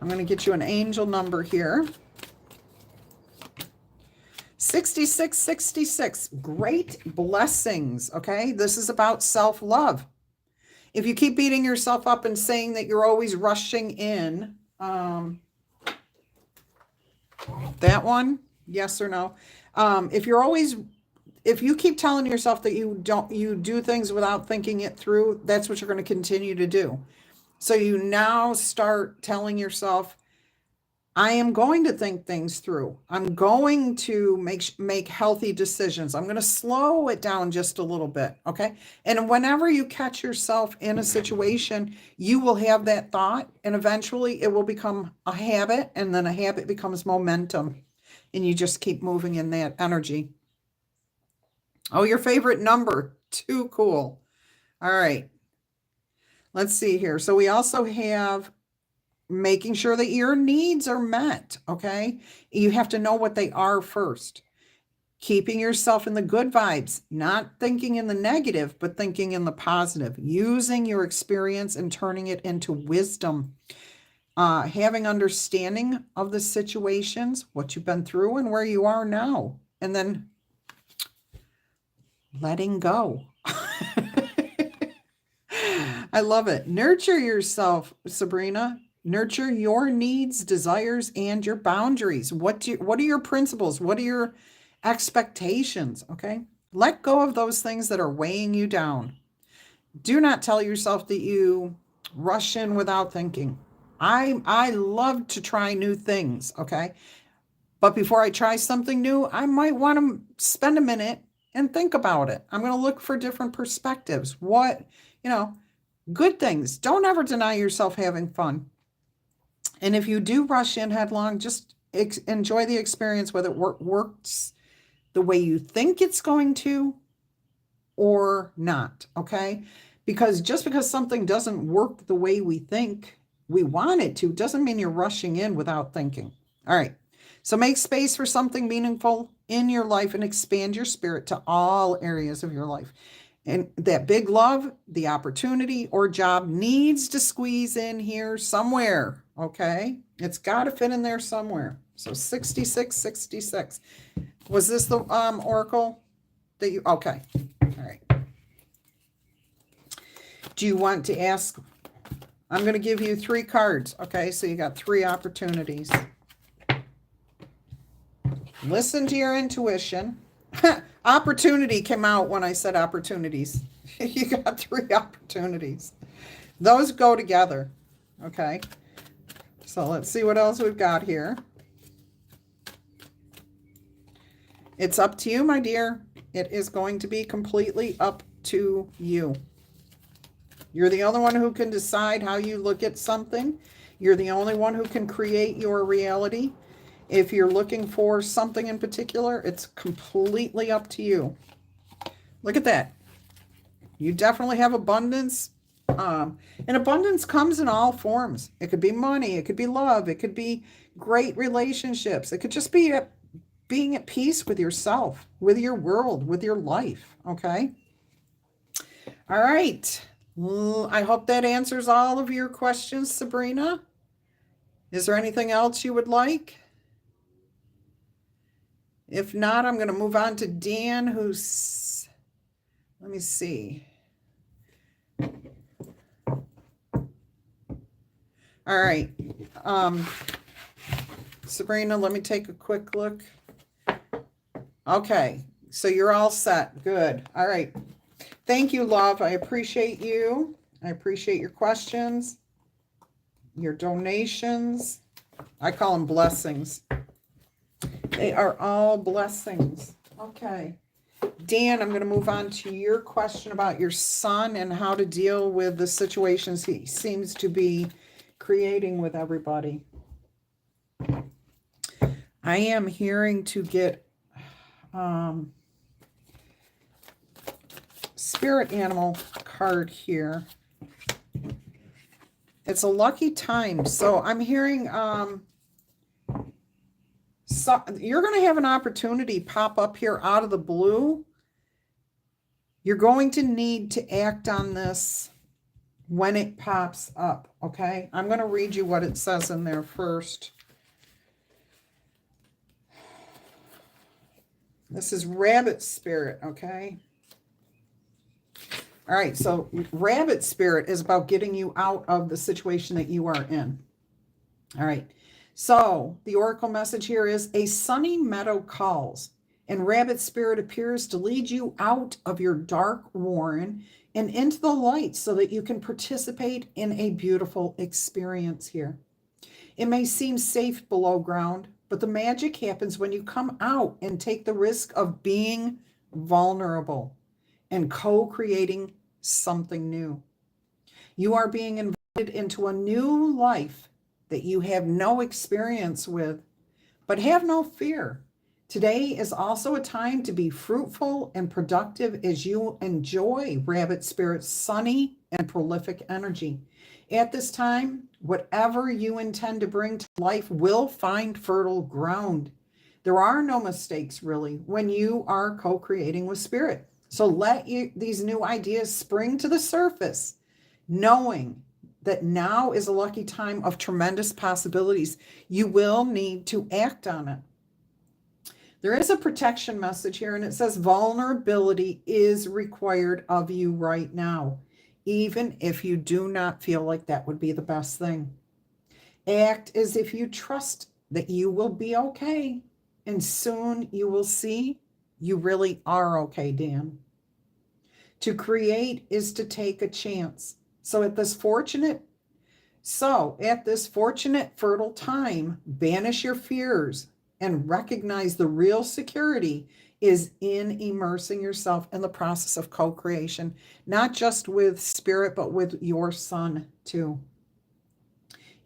I'm going to get you an angel number here. 6666. Great blessings, okay? This is about self-love. If you keep beating yourself up and saying that you're always rushing in, that one, yes or no? If you keep telling yourself that you do things without thinking it through, that's what you're going to continue to do. So you now start telling yourself, I am going to think things through. I'm going to make healthy decisions. I'm going to slow it down just a little bit, okay? And whenever you catch yourself in a situation, you will have that thought, and eventually it will become a habit, and then a habit becomes momentum, and you just keep moving in that energy. Oh, your favorite number. Too cool. All right. Let's see here. So we also have making sure that your needs are met, okay? You have to know what they are first. Keeping yourself in the good vibes, not thinking in the negative, but thinking in the positive. Using your experience and turning it into wisdom. Having understanding of the situations, what you've been through and where you are now. And then letting go. I love it. Nurture yourself, Sabrina. Nurture your needs, desires, and your boundaries. What are your principles? What are your expectations? Okay. Let go of those things that are weighing you down. Do not tell yourself that you rush in without thinking. I love to try new things. Okay. But before I try something new, I might want to spend a minute and think about it. I'm going to look for different perspectives. Good things. Don't ever deny yourself having fun. And if you do rush in headlong, just enjoy the experience, whether it works the way you think it's going to or not, okay? Because just because something doesn't work the way we think we want it to, doesn't mean you're rushing in without thinking. All right. So make space for something meaningful in your life and expand your spirit to all areas of your life. And that big love, the opportunity or job needs to squeeze in here somewhere, okay? It's got to fit in there somewhere. So 6666. Was this the oracle that you, okay. All right. Do you want to ask? I'm going to give you 3 cards, okay? So you got 3 opportunities. Listen to your intuition. Opportunity came out when I said opportunities. You got 3 opportunities. Those go together. Okay. So let's see what else we've got here. It's up to you, my dear. It is going to be completely up to you. You're the only one who can decide how you look at something. You're the only one who can create your reality. If you're looking for something in particular, it's completely up to you. Look at that. You definitely have abundance. And abundance comes in all forms. It could be money. It could be love. It could be great relationships. It could just be being at peace with yourself, with your world, with your life. Okay? All right. I hope that answers all of your questions, Sabrina. Is there anything else you would like? If not, I'm going to move on to Dan, who's, let me see. All right. Sabrina, let me take a quick look. Okay. So you're all set. Good. All right. Thank you, love. I appreciate you. I appreciate your questions. your donations. I call them blessings. They are all blessings. Okay. Dan, I'm going to move on to your question about your son and how to deal with the situations he seems to be creating with everybody. I am hearing to get spirit animal card here. It's a lucky time. So I'm hearing so you're going to have an opportunity pop up here out of the blue. You're going to need to act on this when it pops up, okay? I'm going to read you what it says in there first. This is rabbit spirit, okay? All right, so rabbit spirit is about getting you out of the situation that you are in. All right, so the oracle message here is a sunny meadow calls, and rabbit spirit appears to lead you out of your dark warren and into the light so that you can participate in a beautiful experience here. It may seem safe below ground, but the magic happens when you come out and take the risk of being vulnerable and co-creating something new. You are being invited into a new life that you have no experience with, but have no fear. Today is also a time to be fruitful and productive as you enjoy rabbit spirit's sunny and prolific energy. At this time, whatever you intend to bring to life will find fertile ground. There are no mistakes, really, when you are co-creating with spirit. So let these new ideas spring to the surface, knowing that now is a lucky time of tremendous possibilities. You will need to act on it. There is a protection message here, and it says vulnerability is required of you right now, even if you do not feel like that would be the best thing. Act as if you trust that you will be okay, and soon you will see you really are okay, Dan. To create is to take a chance. So at this fortunate, fertile time, banish your fears and recognize the real security is in immersing yourself in the process of co-creation, not just with spirit, but with your son too.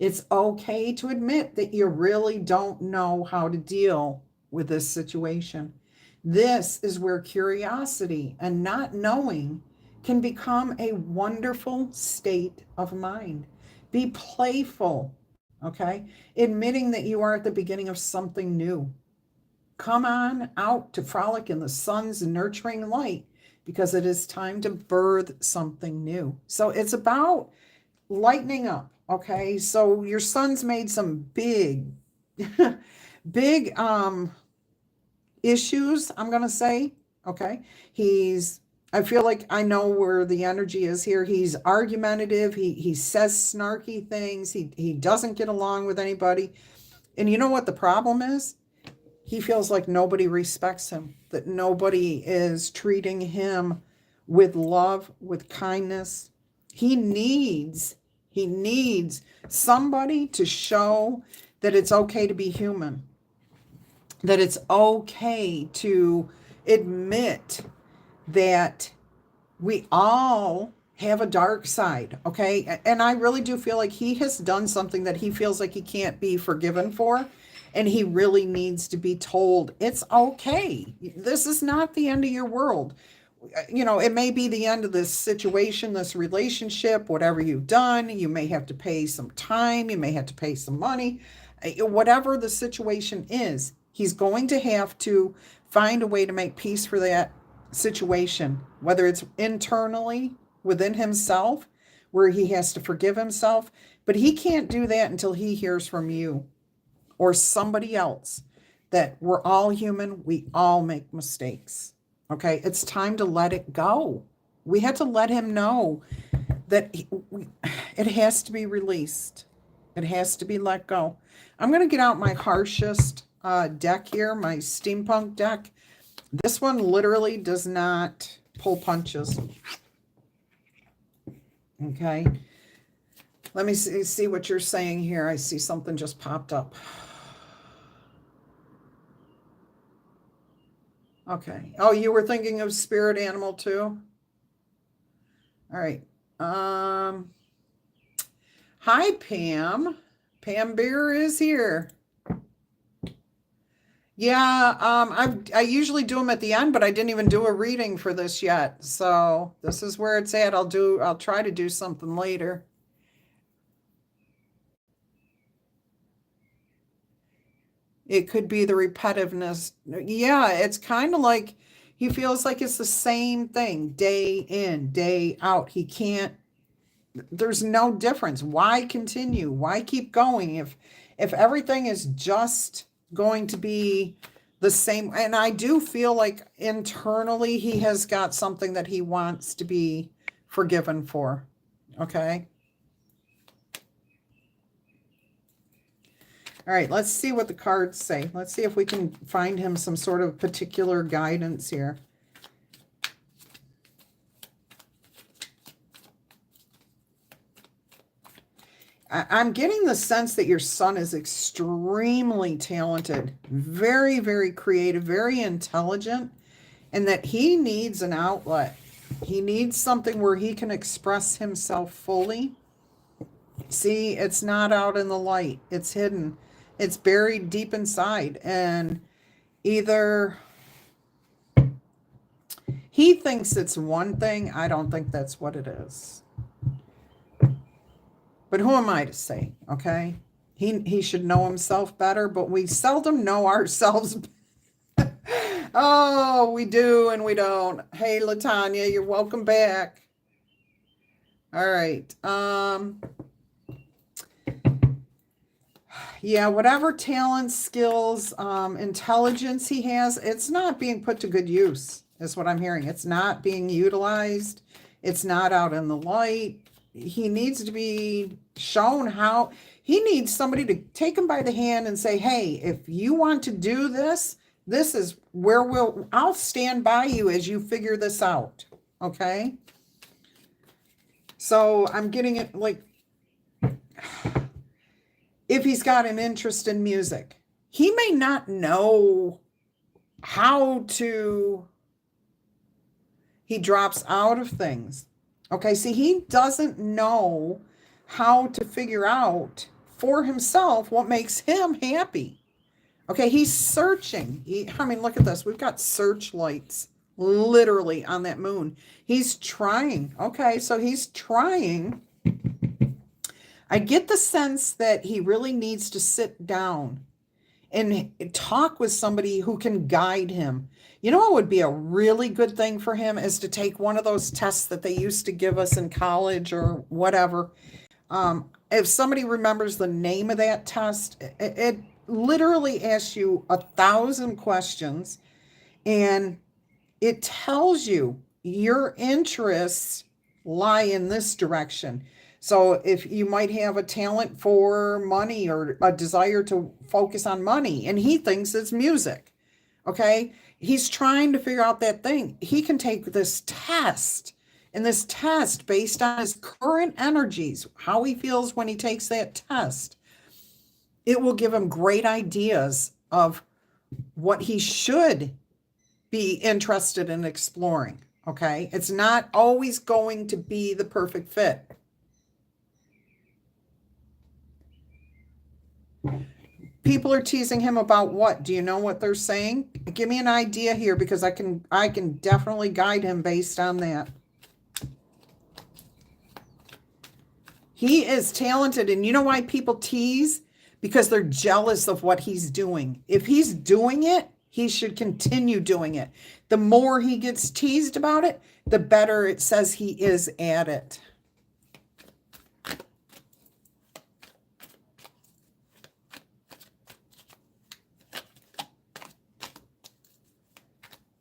It's okay to admit that you really don't know how to deal with this situation. This is where curiosity and not knowing can become a wonderful state of mind. Be playful, okay? Admitting that you are at the beginning of something new. Come on out to frolic in the sun's nurturing light because it is time to birth something new. So it's about lightening up, okay? So your son's made some big, big issues, I'm going to say, okay? I feel like I know where the energy is here. He's argumentative. He says snarky things. He doesn't get along with anybody. And you know what the problem is? He feels like nobody respects him, that nobody is treating him with love, with kindness. He needs somebody to show that it's okay to be human, that it's okay to admit that we all have a dark side, okay? And I really do feel like he has done something that he feels like he can't be forgiven for, and he really needs to be told, it's okay. This is not the end of your world. You know, it may be the end of this situation, this relationship, whatever you've done. You may have to pay some time. You may have to pay some money. Whatever the situation is, he's going to have to find a way to make peace for that situation, whether it's internally within himself, where he has to forgive himself. But he can't do that until he hears from you or somebody else that we're all human. We all make mistakes. Okay, it's time to let it go. We had to let him know that it has to be released. It has to be let go. I'm going to get out my harshest deck here, my steampunk deck. This one literally does not pull punches. Okay. Let me see what you're saying here. I see something just popped up. Okay. Oh, you were thinking of spirit animal too? All right. Hi, Pam. Pam Beer is here. Yeah, I usually do them at the end, but I didn't even do a reading for this yet. So this is where it's at. I'll try to do something later. It could be the repetitiveness. Yeah, it's kind of like he feels like it's the same thing day in, day out. He can't, there's no difference. Why continue? Why keep going if everything is just going to be the same? And I do feel like internally he has got something that he wants to be forgiven for. Okay. All right, let's see what the cards say. Let's see if we can find him some sort of particular guidance here. I'm getting the sense that your son is extremely talented, very, very creative, very intelligent, and that he needs an outlet. He needs something where he can express himself fully. See, it's not out in the light. It's hidden. It's buried deep inside. And either he thinks it's one thing. I don't think that's what it is. But who am I to say, okay? He should know himself better, but we seldom know ourselves. Oh, we do and we don't. Hey, LaTanya, you're welcome back. All right. Yeah, whatever talents, skills, intelligence he has, it's not being put to good use, is what I'm hearing. It's not being utilized. It's not out in the light. He needs to be shown how. He needs somebody to take him by the hand and say, hey, if you want to do this, this is where I'll stand by you as you figure this out. Okay. So I'm getting it like, if he's got an interest in music, he may not know how to, he drops out of things. Okay, see, he doesn't know how to figure out for himself what makes him happy. Okay, he's searching. I mean, look at this. We've got searchlights literally on that moon. He's trying. Okay, so he's trying. I get the sense that he really needs to sit down and talk with somebody who can guide him. You know what would be a really good thing for him is to take one of those tests that they used to give us in college or whatever. If somebody remembers the name of that test, it literally asks you 1,000 questions and it tells you your interests lie in this direction. So if you might have a talent for money or a desire to focus on money, and he thinks it's music, okay? He's trying to figure out that thing. He can take this test, and this test based on his current energies, how he feels when he takes that test, it will give him great ideas of what he should be interested in exploring, okay? It's not always going to be the perfect fit. People are teasing him about what? Do you know what they're saying? Give me an idea here because I can definitely guide him based on that. He is talented, and you know why people tease? Because they're jealous of what he's doing. If he's doing it, he should continue doing it. The more he gets teased about it, the better it says he is at it.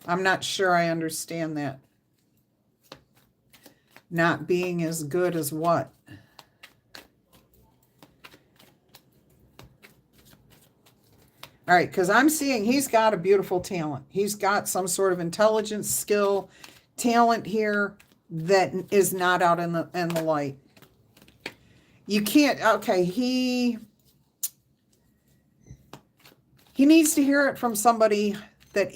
I'm not sure I understand that. Not being as good as what? All right, because I'm seeing he's got a beautiful talent. He's got some sort of intelligence, skill, talent here that is not out in the light. You can't, okay, he needs to hear it from somebody that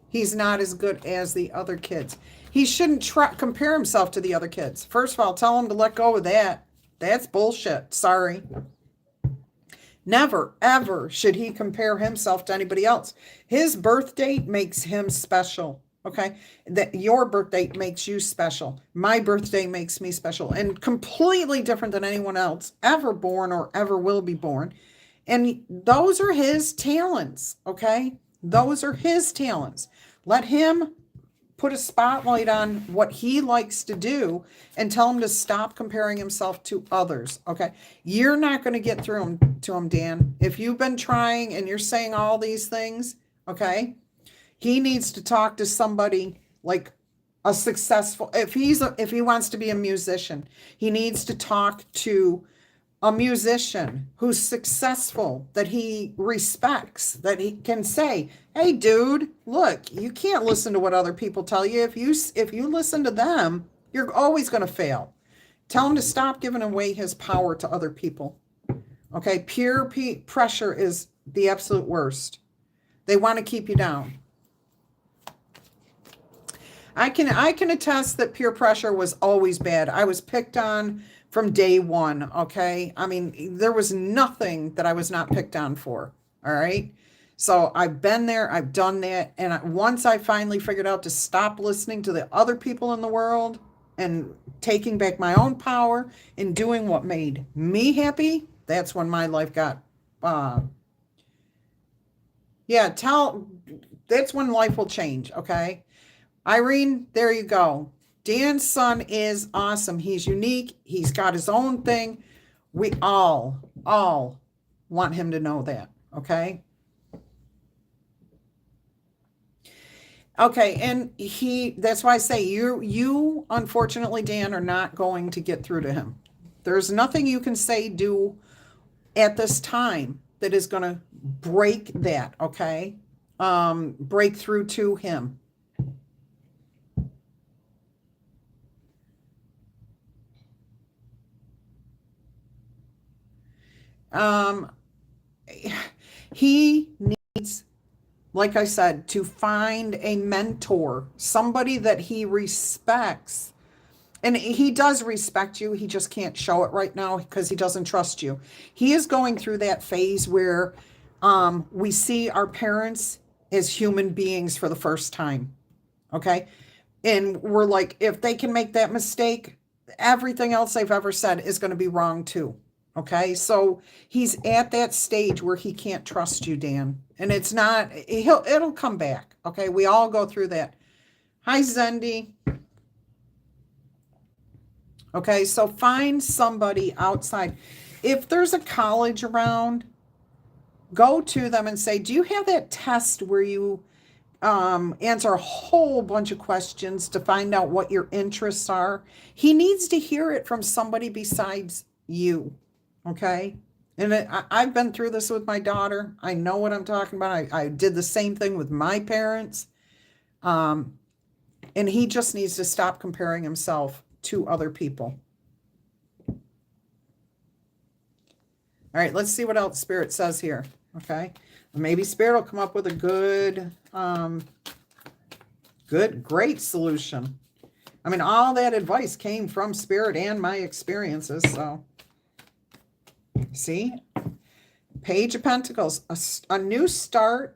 he's not as good as the other kids. He shouldn't compare himself to the other kids. First of all, tell him to let go of that. That's bullshit. Sorry. Never, ever should he compare himself to anybody else. His birth date makes him special. Okay? That your birth date makes you special. My birthday makes me special and completely different than anyone else ever born or ever will be born. And those are his talents. Okay? Those are his talents. Let him put a spotlight on what he likes to do and tell him to stop comparing himself to others. Okay. You're not going to get through to him, Dan. If you've been trying and you're saying all these things, okay, he needs to talk to somebody like a successful, if he wants to be a musician, he needs to talk to a musician who's successful, that he respects, that he can say, hey dude, look, you can't listen to what other people tell you. If you listen to them, you're always going to fail. Tell him to stop giving away his power to other people. Okay, peer pressure is the absolute worst. They want to keep you down. I can attest that peer pressure was always bad. I was picked on from day one, okay? I mean, there was nothing that I was not picked on for, all right? So I've been there, I've done that, and once I finally figured out to stop listening to the other people in the world and taking back my own power and doing what made me happy, that's when my life got, that's when life will change, okay? Irene, there you go. Dan's son is awesome. He's unique. He's got his own thing. We all want him to know that, okay? Okay, and that's why I say you unfortunately, Dan, are not going to get through to him. There's nothing you can say, do at this time that is going to break that, okay? Break through to him. He needs, like I said, to find a mentor, somebody that he respects. And he does respect you. He just can't show it right now because he doesn't trust you. He is going through that phase where we see our parents as human beings for the first time. Okay. And we're like, if they can make that mistake, everything else they've ever said is going to be wrong too. Okay, so he's at that stage where he can't trust you, Dan. And it's not, it'll come back. Okay, we all go through that. Hi, Zendi. Okay, so find somebody outside. If there's a college around, go to them and say, do you have that test where you answer a whole bunch of questions to find out what your interests are? He needs to hear it from somebody besides you. Okay. And I've been through this with my daughter. I know what I'm talking about. I did the same thing with my parents. And he just needs to stop comparing himself to other people. All right, let's see what else Spirit says here. Okay. Maybe Spirit will come up with a great solution. I mean, all that advice came from Spirit and my experiences, so. See, Page of Pentacles, a new start.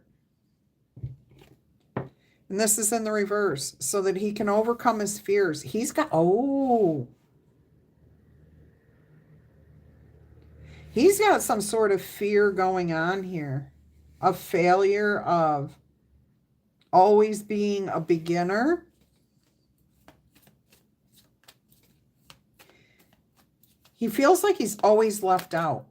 And this is in the reverse so that he can overcome his fears. He's got some sort of fear going on here, of failure, of always being a beginner. He feels like he's always left out,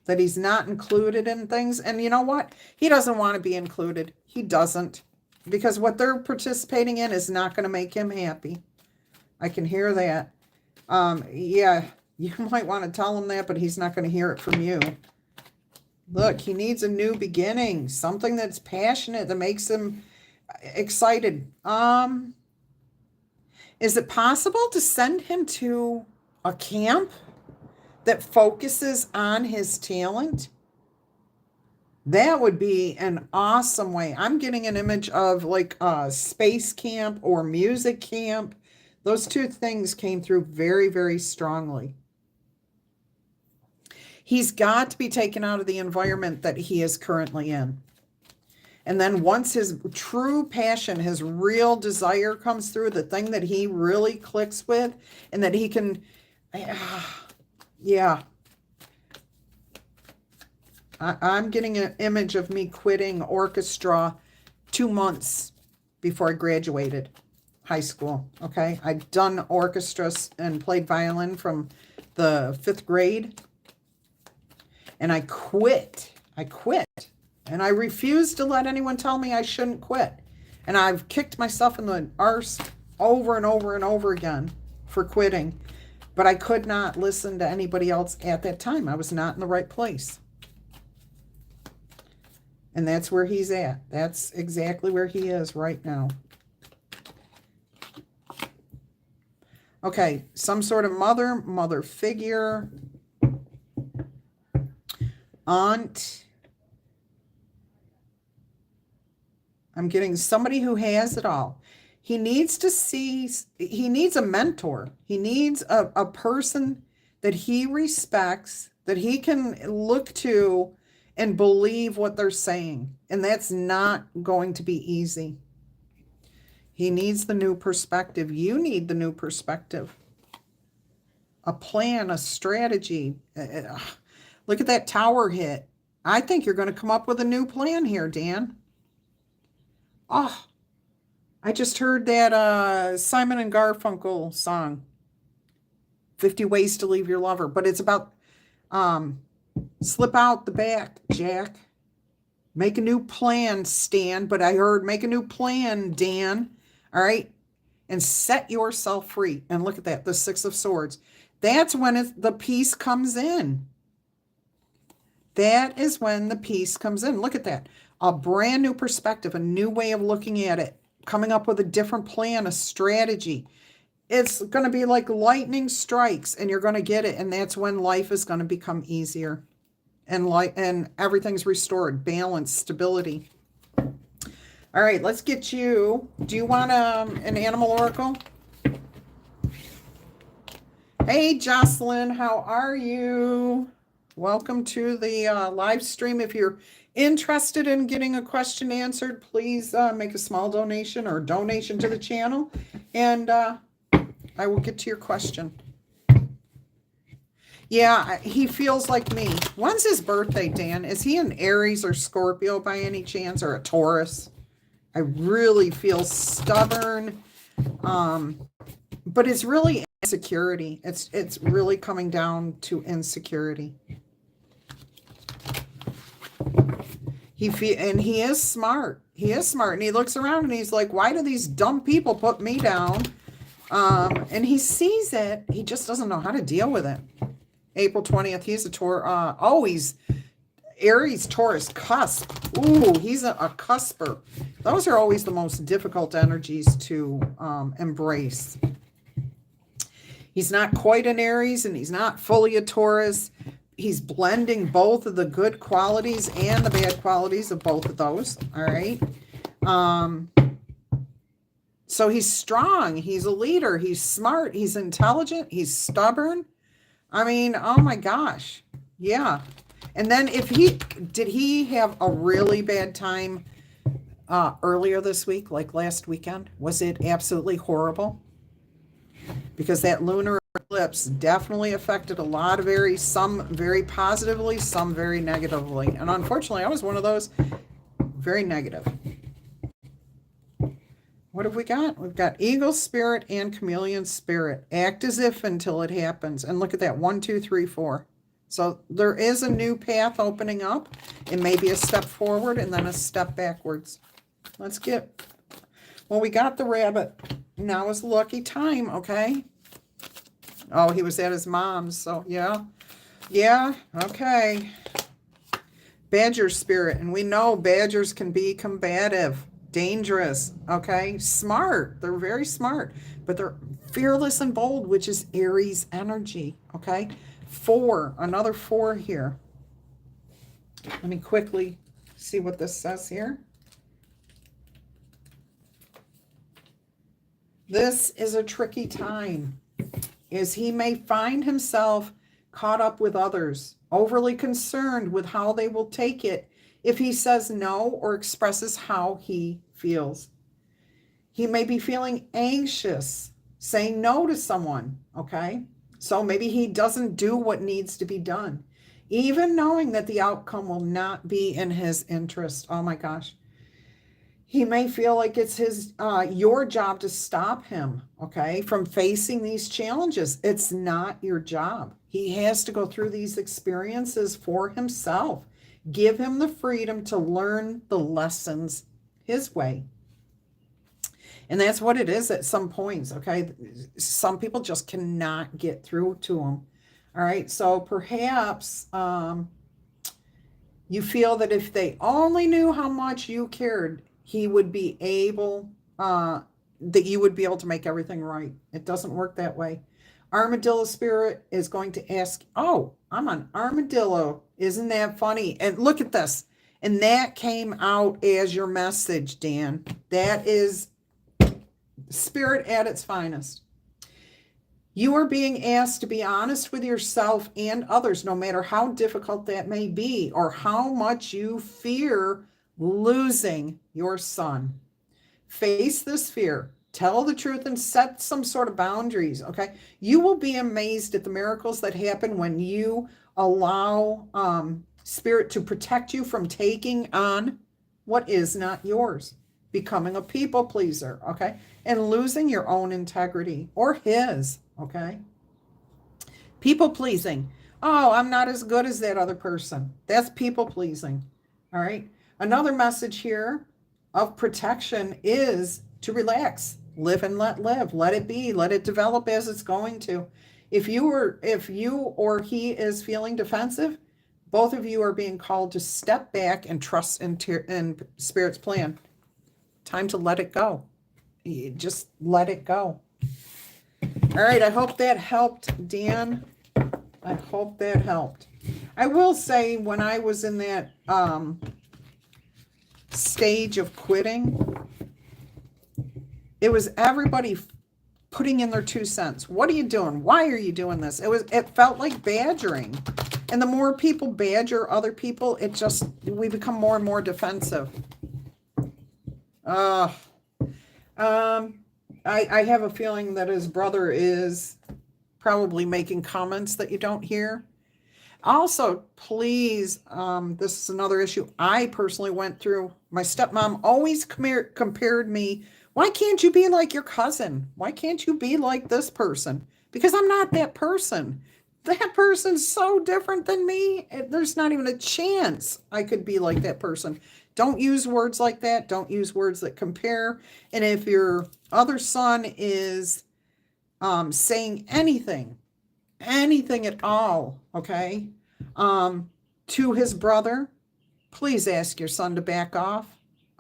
that he's not included in things. And you know what? He doesn't want to be included. He doesn't, because what they're participating in is not going to make him happy. I can hear that. Yeah, you might want to tell him that, but he's not going to hear it from you. Look, he needs a new beginning, something that's passionate, that makes him excited. Is it possible to send him to a camp that focuses on his talent? That would be an awesome way. I'm getting an image of like a space camp or music camp. Those two things came through very, very strongly. He's got to be taken out of the environment that he is currently in. And then once his true passion, his real desire comes through, the thing that he really clicks with, and that he can, yeah. I'm getting an image of me quitting orchestra 2 months before I graduated high school, okay? I'd done orchestras and played violin from the 5th grade, and I quit. And I refused to let anyone tell me I shouldn't quit. And I've kicked myself in the arse over and over and over again for quitting. But I could not listen to anybody else at that time. I was not in the right place. And that's where he's at. That's exactly where he is right now. Okay, some sort of mother figure, aunt. I'm getting somebody who has it all. He needs to see, he needs a mentor. He needs a person that he respects, that he can look to and believe what they're saying. And that's not going to be easy. He needs the new perspective. You need the new perspective. A plan, a strategy. Look at that tower hit. I think you're going to come up with a new plan here, Dan. Oh, I just heard that Simon and Garfunkel song, 50 Ways to Leave Your Lover. But it's about slip out the back, Jack. Make a new plan, Stan. But I heard make a new plan, Dan. All right? And set yourself free. And look at that, the 6 of Swords. That's when the peace comes in. That is when the peace comes in. Look at that. A brand new perspective, a new way of looking at it, coming up with a different plan, a strategy. It's going to be like lightning strikes, and you're going to get it. And that's when life is going to become easier. And everything's restored, balance, stability. All right, let's get you. Do you want an animal oracle? Hey, Jocelyn, how are you? Welcome to the live stream. If you're interested in getting a question answered, please make a small donation or donation to the channel, and I will get to your question. Yeah, he feels like me. When's his birthday, Dan? Is he an Aries or Scorpio by any chance, or a Taurus? I really feel stubborn, but it's really insecurity. It's really coming down to insecurity. He is smart. He is smart, and he looks around and he's like, "Why do these dumb people put me down?" And he sees it. He just doesn't know how to deal with it. April 20th. He's a Taurus. He's Aries, Taurus, cusp. Ooh, he's a cusper. Those are always the most difficult energies to embrace. He's not quite an Aries, and he's not fully a Taurus. He's blending both of the good qualities and the bad qualities of both of those. All right. So he's strong. He's a leader. He's smart. He's intelligent. He's stubborn. I mean, oh my gosh. Yeah. And then did he have a really bad time earlier this week, like last weekend? Was it absolutely horrible? Because that lunar eclipse definitely affected a lot of Aries, some very positively, some very negatively. And unfortunately, I was one of those very negative. What have we got? We've got Eagle Spirit and Chameleon Spirit. Act as if until it happens. And look at that, 1, 2, 3, 4. So there is a new path opening up. It may be a step forward and then a step backwards. Well, we got the rabbit. Now is the lucky time, okay? Oh, he was at his mom's, so yeah. Yeah, okay. Badger spirit, and we know badgers can be combative. dangerous, okay? Smart. They're very smart, but they're fearless and bold, which is Aries energy, okay? 4, another 4 here. Let me quickly see what this says here. This is a tricky time, as he may find himself caught up with others, overly concerned with how they will take it if he says no or expresses how he feels. He may be feeling anxious, saying no to someone, okay? So maybe he doesn't do what needs to be done, even knowing that the outcome will not be in his interest. Oh my gosh. He may feel like it's your job to stop him, okay, from facing these challenges. It's not your job. He has to go through these experiences for himself. Give him the freedom to learn the lessons his way. And that's what it is at some points, okay? Some people just cannot get through to them. All right, so perhaps you feel that if they only knew how much you cared, he would be able, that you would be able to make everything right. It doesn't work that way. Armadillo spirit is going to ask, oh, I'm an armadillo. Isn't that funny? And look at this. And that came out as your message, Dan. That is spirit at its finest. You are being asked to be honest with yourself and others, no matter how difficult that may be, or how much you fear losing your son. Face this fear, tell the truth, and set some sort of boundaries, okay? You will be amazed at the miracles that happen when you allow spirit to protect you from taking on what is not yours, becoming a people pleaser, okay? And losing your own integrity or his, okay? People pleasing. Oh, I'm not as good as that other person. That's people pleasing, all right? Another message here of protection is to relax, live and let live, let it be, let it develop as it's going to. If you or he is feeling defensive, both of you are being called to step back and trust in Spirit's plan. Time to let it go. You just let it go. All right, I hope that helped, Dan. I hope that helped. I will say, when I was in that stage of quitting, it was everybody putting in their 2 cents. What are you doing? Why are you doing this? It felt like badgering. And the more people badger other people, we become more and more defensive. I have a feeling that his brother is probably making comments that you don't hear. Also, please, this is another issue I personally went through. My stepmom always compared me. Why can't you be like your cousin? Why can't you be like this person? Because I'm not that person. That person's so different than me. There's not even a chance I could be like that person. Don't use words like that. Don't use words that compare. And if your other son is saying anything at all, okay, to his brother, please ask your son to back off,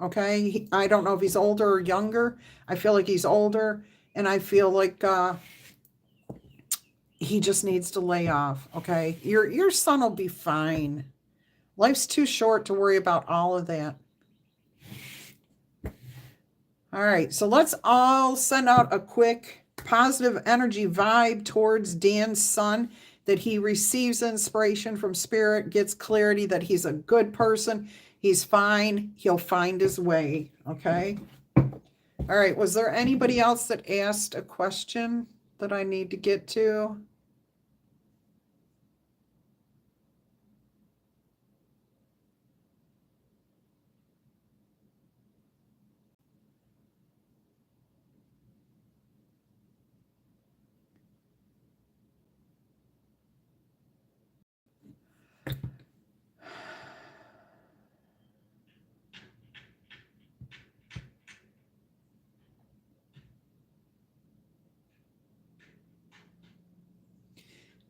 okay? I don't know if he's older or younger. I feel like he's older, and I feel like he just needs to lay off, okay? Your son will be fine. Life's too short to worry about all of that. All right, so let's all send out a quick positive energy vibe towards Dan's son, that he receives inspiration from Spirit, gets clarity that he's a good person, he's fine, he'll find his way, okay? All right, was there anybody else that asked a question that I need to get to?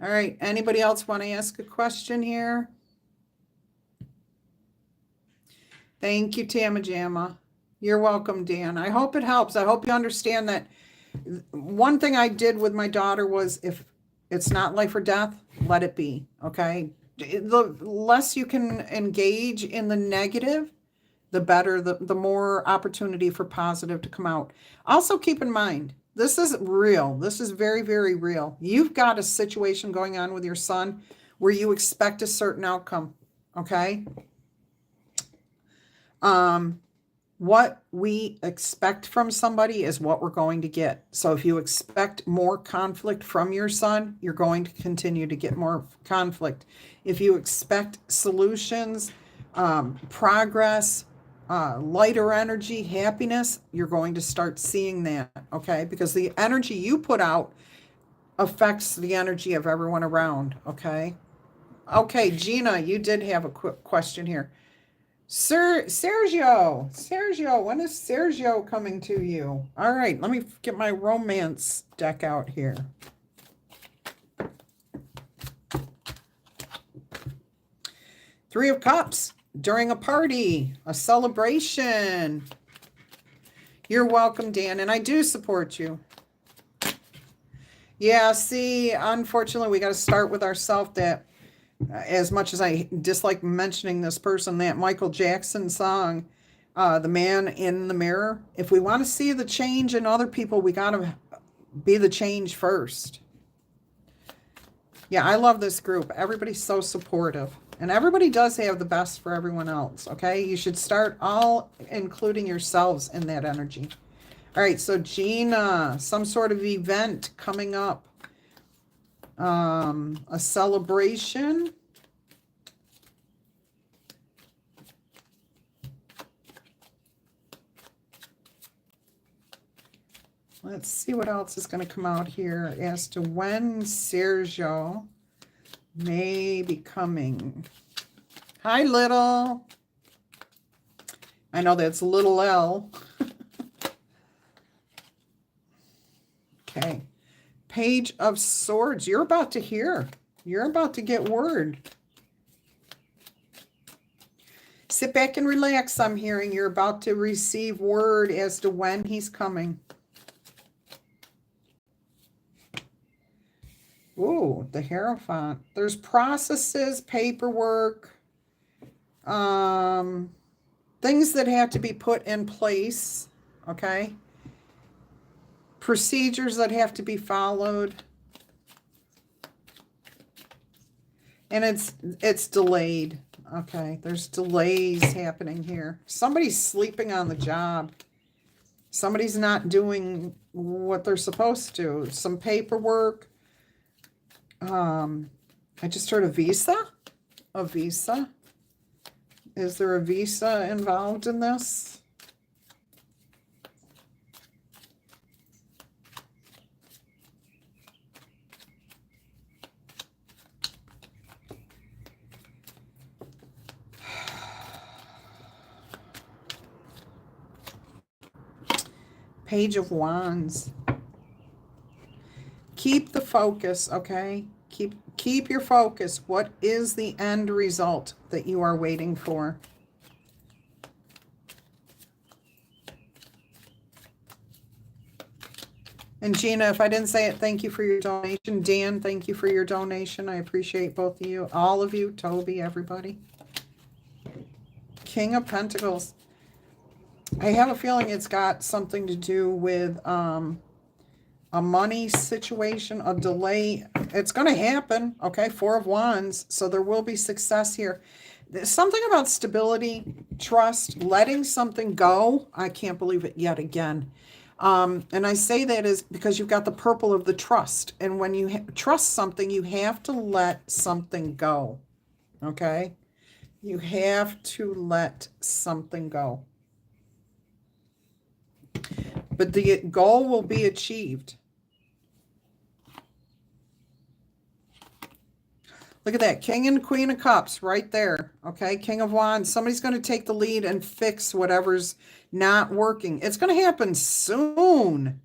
All right, anybody else want to ask a question here? Thank you, Tamajama. You're welcome, Dan. I hope it helps. I hope you understand that one thing I did with my daughter was if it's not life or death, let it be, okay? The less you can engage in the negative, the better, the more opportunity for positive to come out. Also keep in mind, this is real. This is very, very real. You've got a situation going on with your son where you expect a certain outcome, okay? What we expect from somebody is what we're going to get. So if you expect more conflict from your son, you're going to continue to get more conflict. If you expect solutions, progress, lighter energy, happiness, you're going to start seeing that, okay? Because the energy you put out affects the energy of everyone around, okay? Okay, Gina, you did have a quick question here. Sergio, when is Sergio coming to you? All right, let me get my romance deck out here. Three of Cups, during a party, a celebration. You're welcome, Dan, and I do support you. Yeah, see, unfortunately, we got to start with ourselves. That as much as I dislike mentioning this person, that Michael Jackson song, The Man in the Mirror, if we want to see the change in other people, we got to be the change first. Yeah, I love this group. Everybody's so supportive. And everybody does have the best for everyone else, okay? You should start all including yourselves in that energy. All right, so Gina, some sort of event coming up. A celebration. Let's see what else is going to come out here as to when Sergio may be coming. Hi, little. I know that's little L. Okay. Page of Swords. You're about to hear. You're about to get word. Sit back and relax. I'm hearing you're about to receive word as to when he's coming. Ooh, the Hierophant. There's processes, paperwork, things that have to be put in place, okay? Procedures that have to be followed. And it's delayed. Okay, there's delays happening here. Somebody's sleeping on the job. Somebody's not doing what they're supposed to. Some paperwork. I just heard a visa. A visa. Is there a visa involved in this? Page of Wands. Keep the focus, okay? Keep your focus. What is the end result that you are waiting for? And Gina, if I didn't say it, thank you for your donation. Dan, thank you for your donation. I appreciate both of you, all of you, Toby, everybody. King of Pentacles. I have a feeling it's got something to do with a money situation, a delay. It's going to happen, okay? Four of Wands, so there will be success here. There's something about stability, trust, letting something go. I can't believe it yet again. And I say that is because you've got the purple of the trust. And when you trust something, you have to let something go, okay? You have to let something go. But the goal will be achieved. Look at that. King and Queen of Cups right there. Okay. King of Wands. Somebody's going to take the lead and fix whatever's not working. It's going to happen soon.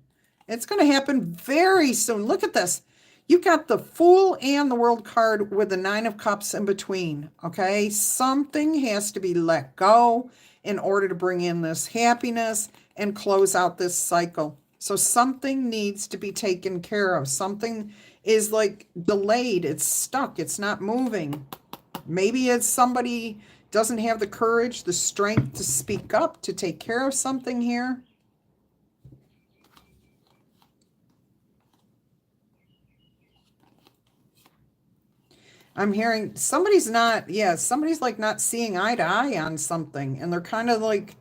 It's going to happen very soon. Look at this. You've got the Fool and the World card with the Nine of Cups in between. Okay. Something has to be let go. in order to bring in this happiness and close out this cycle. So something needs to be taken care of. Something is like delayed. It's stuck. It's not moving. Maybe it's somebody doesn't have the courage, the strength to speak up, to take care of something here. I'm hearing somebody's somebody's like not seeing eye to eye on something, and they're kind of like,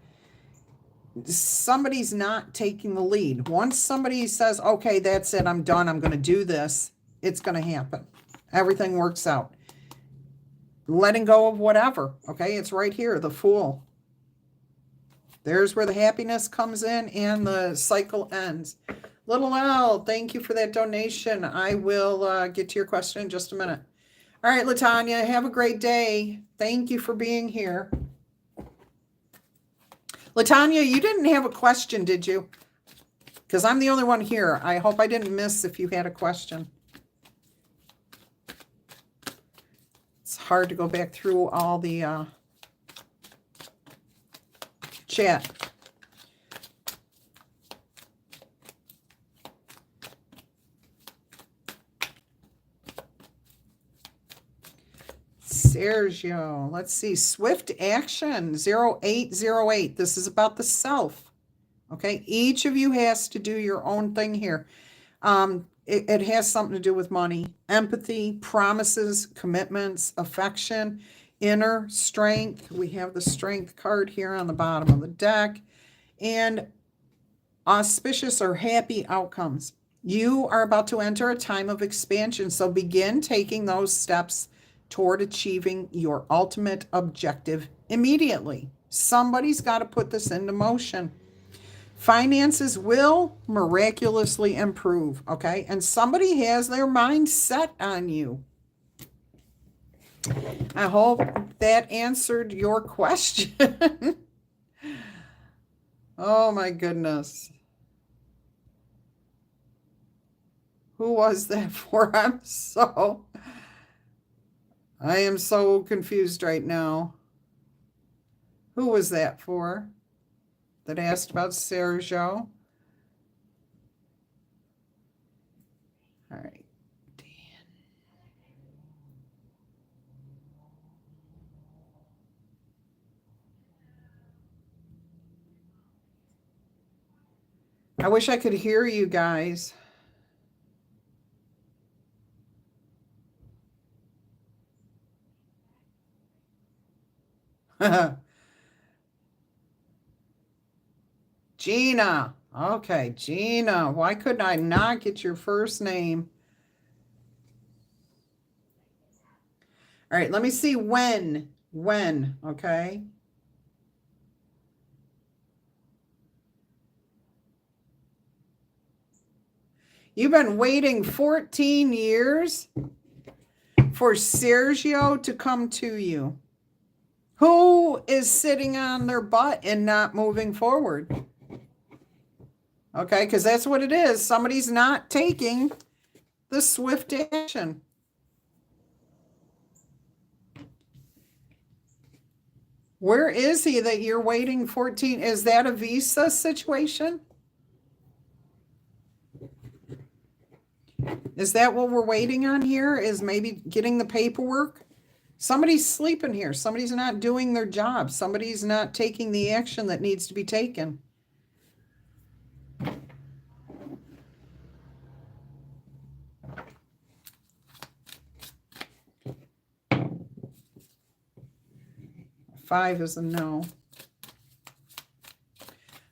somebody's not taking the lead. Once somebody says, okay, that's it, I'm done, I'm going to do this, it's going to happen. Everything works out. Letting go of whatever, okay? It's right here, the Fool. There's where the happiness comes in and the cycle ends. Little L, thank you for that donation. I will get to your question in just a minute. All right, LaTanya, have a great day. Thank you for being here. LaTanya, you didn't have a question, did you? Because I'm the only one here. I hope I didn't miss if you had a question. It's hard to go back through all the chat. Sergio, let's see. Swift action 0808. This is about the self. Okay, each of you has to do your own thing here. It has something to do with money, empathy, promises, commitments, affection, inner strength. We have the strength card here on the bottom of the deck, and auspicious or happy outcomes. You are about to enter a time of expansion, so begin taking those steps toward achieving your ultimate objective immediately. Somebody's got to put this into motion. Finances will miraculously improve, okay? And somebody has their mind set on you. I hope that answered your question. Oh my goodness. Who was that for? I am so confused right now. Who was that for? That asked about Sergio? All right. Dan. I wish I could hear you guys. Gina. Okay, Gina. Why couldn't I not get your first name? All right, let me see when. When, okay? You've been waiting 14 years for Sergio to come to you. Who is sitting on their butt and not moving forward? Okay, because that's what it is. Somebody's not taking the swift action. Where is he that you're waiting 14? Is that a visa situation? Is that what we're waiting on here? Is maybe getting the paperwork? Somebody's sleeping here. Somebody's not doing their job. Somebody's not taking the action that needs to be taken. Five is a no.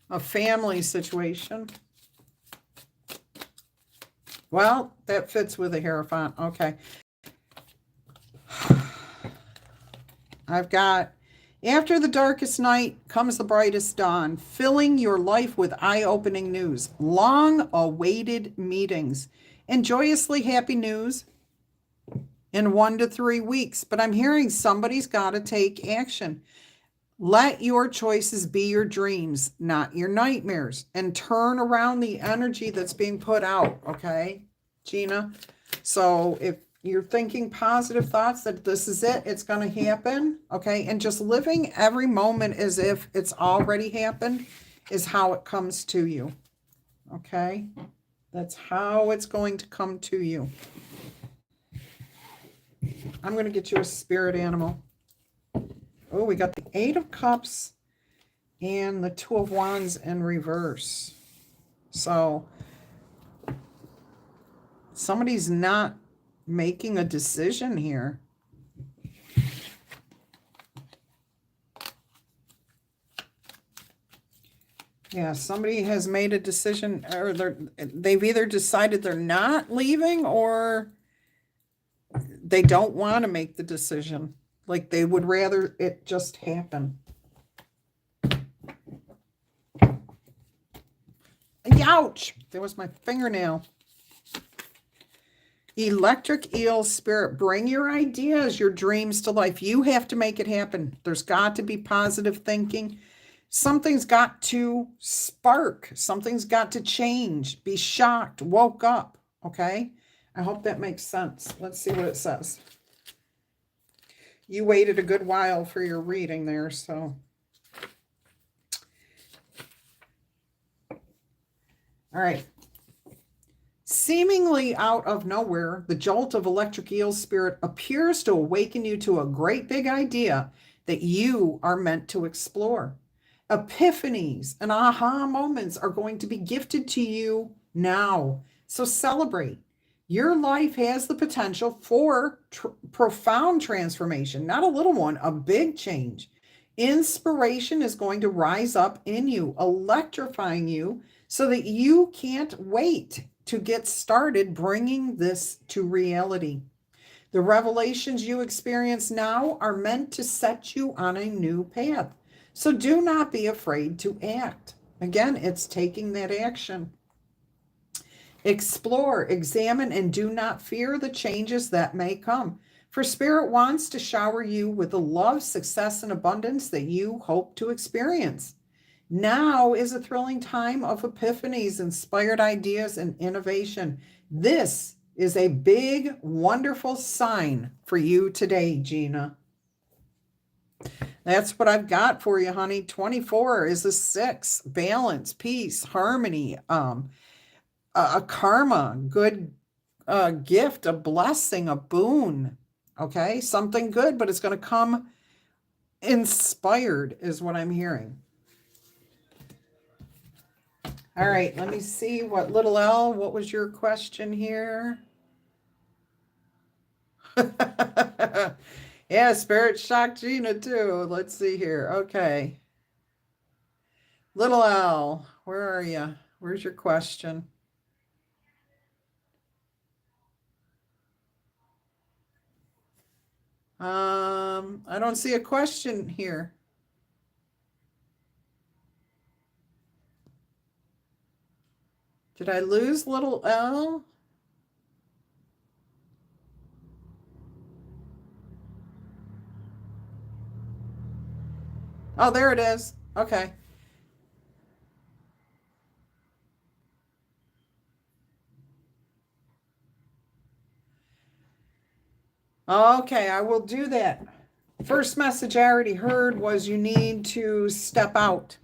A family situation. Well, that fits with a Hierophant. Okay. I've got, after the darkest night comes the brightest dawn, filling your life with eye-opening news, long-awaited meetings, and joyously happy news in 1 to 3 weeks. But I'm hearing somebody's got to take action. Let your choices be your dreams, not your nightmares, and turn around the energy that's being put out, okay, Gina? So if you're thinking positive thoughts that this is it, it's going to happen, okay? And just living every moment as if it's already happened is how it comes to you, okay? That's how it's going to come to you. I'm going to get you a spirit animal. Oh, we got the 8 of Cups and the 2 of Wands in reverse. So somebody's not making a decision here. Yeah, somebody has made a decision, or they've either decided they're not leaving or they don't want to make the decision. Like they would rather it just happen. Ouch! There was my fingernail. Electric eel spirit, bring your ideas, your dreams to life. You have to make it happen. There's got to be positive thinking. Something's got to spark. Something's got to change. Be shocked. Woke up. Okay? I hope that makes sense. Let's see what it says. You waited a good while for your reading there, so. All right. Seemingly out of nowhere, the jolt of electric eel spirit appears to awaken you to a great big idea that you are meant to explore. Epiphanies and aha moments are going to be gifted to you now. So celebrate. Your life has the potential for profound transformation, not a little one, a big change. Inspiration is going to rise up in you, electrifying you so that you can't wait to get started bringing this to reality. The revelations you experience now are meant to set you on a new path. So do not be afraid to act. Again, it's taking that action. Explore, examine, and do not fear the changes that may come. For Spirit wants to shower you with the love, success, and abundance that you hope to experience. Now is a thrilling time of epiphanies, inspired ideas, and innovation. This is a big, wonderful sign for you today, Gina. That's what I've got for you, honey. 24 is a 6, balance, peace, harmony, a karma, good gift, a blessing, a boon. Okay, something good, but it's going to come inspired is what I'm hearing. All right, let me see what little L, what was your question here? Yeah, Spirit shocked Gina too. Let's see here. Okay. Little L, where are you? Where's your question? I don't see a question here. Did I lose little L? Oh, there it is. Okay. Okay, I will do that. First message I already heard was you need to step out,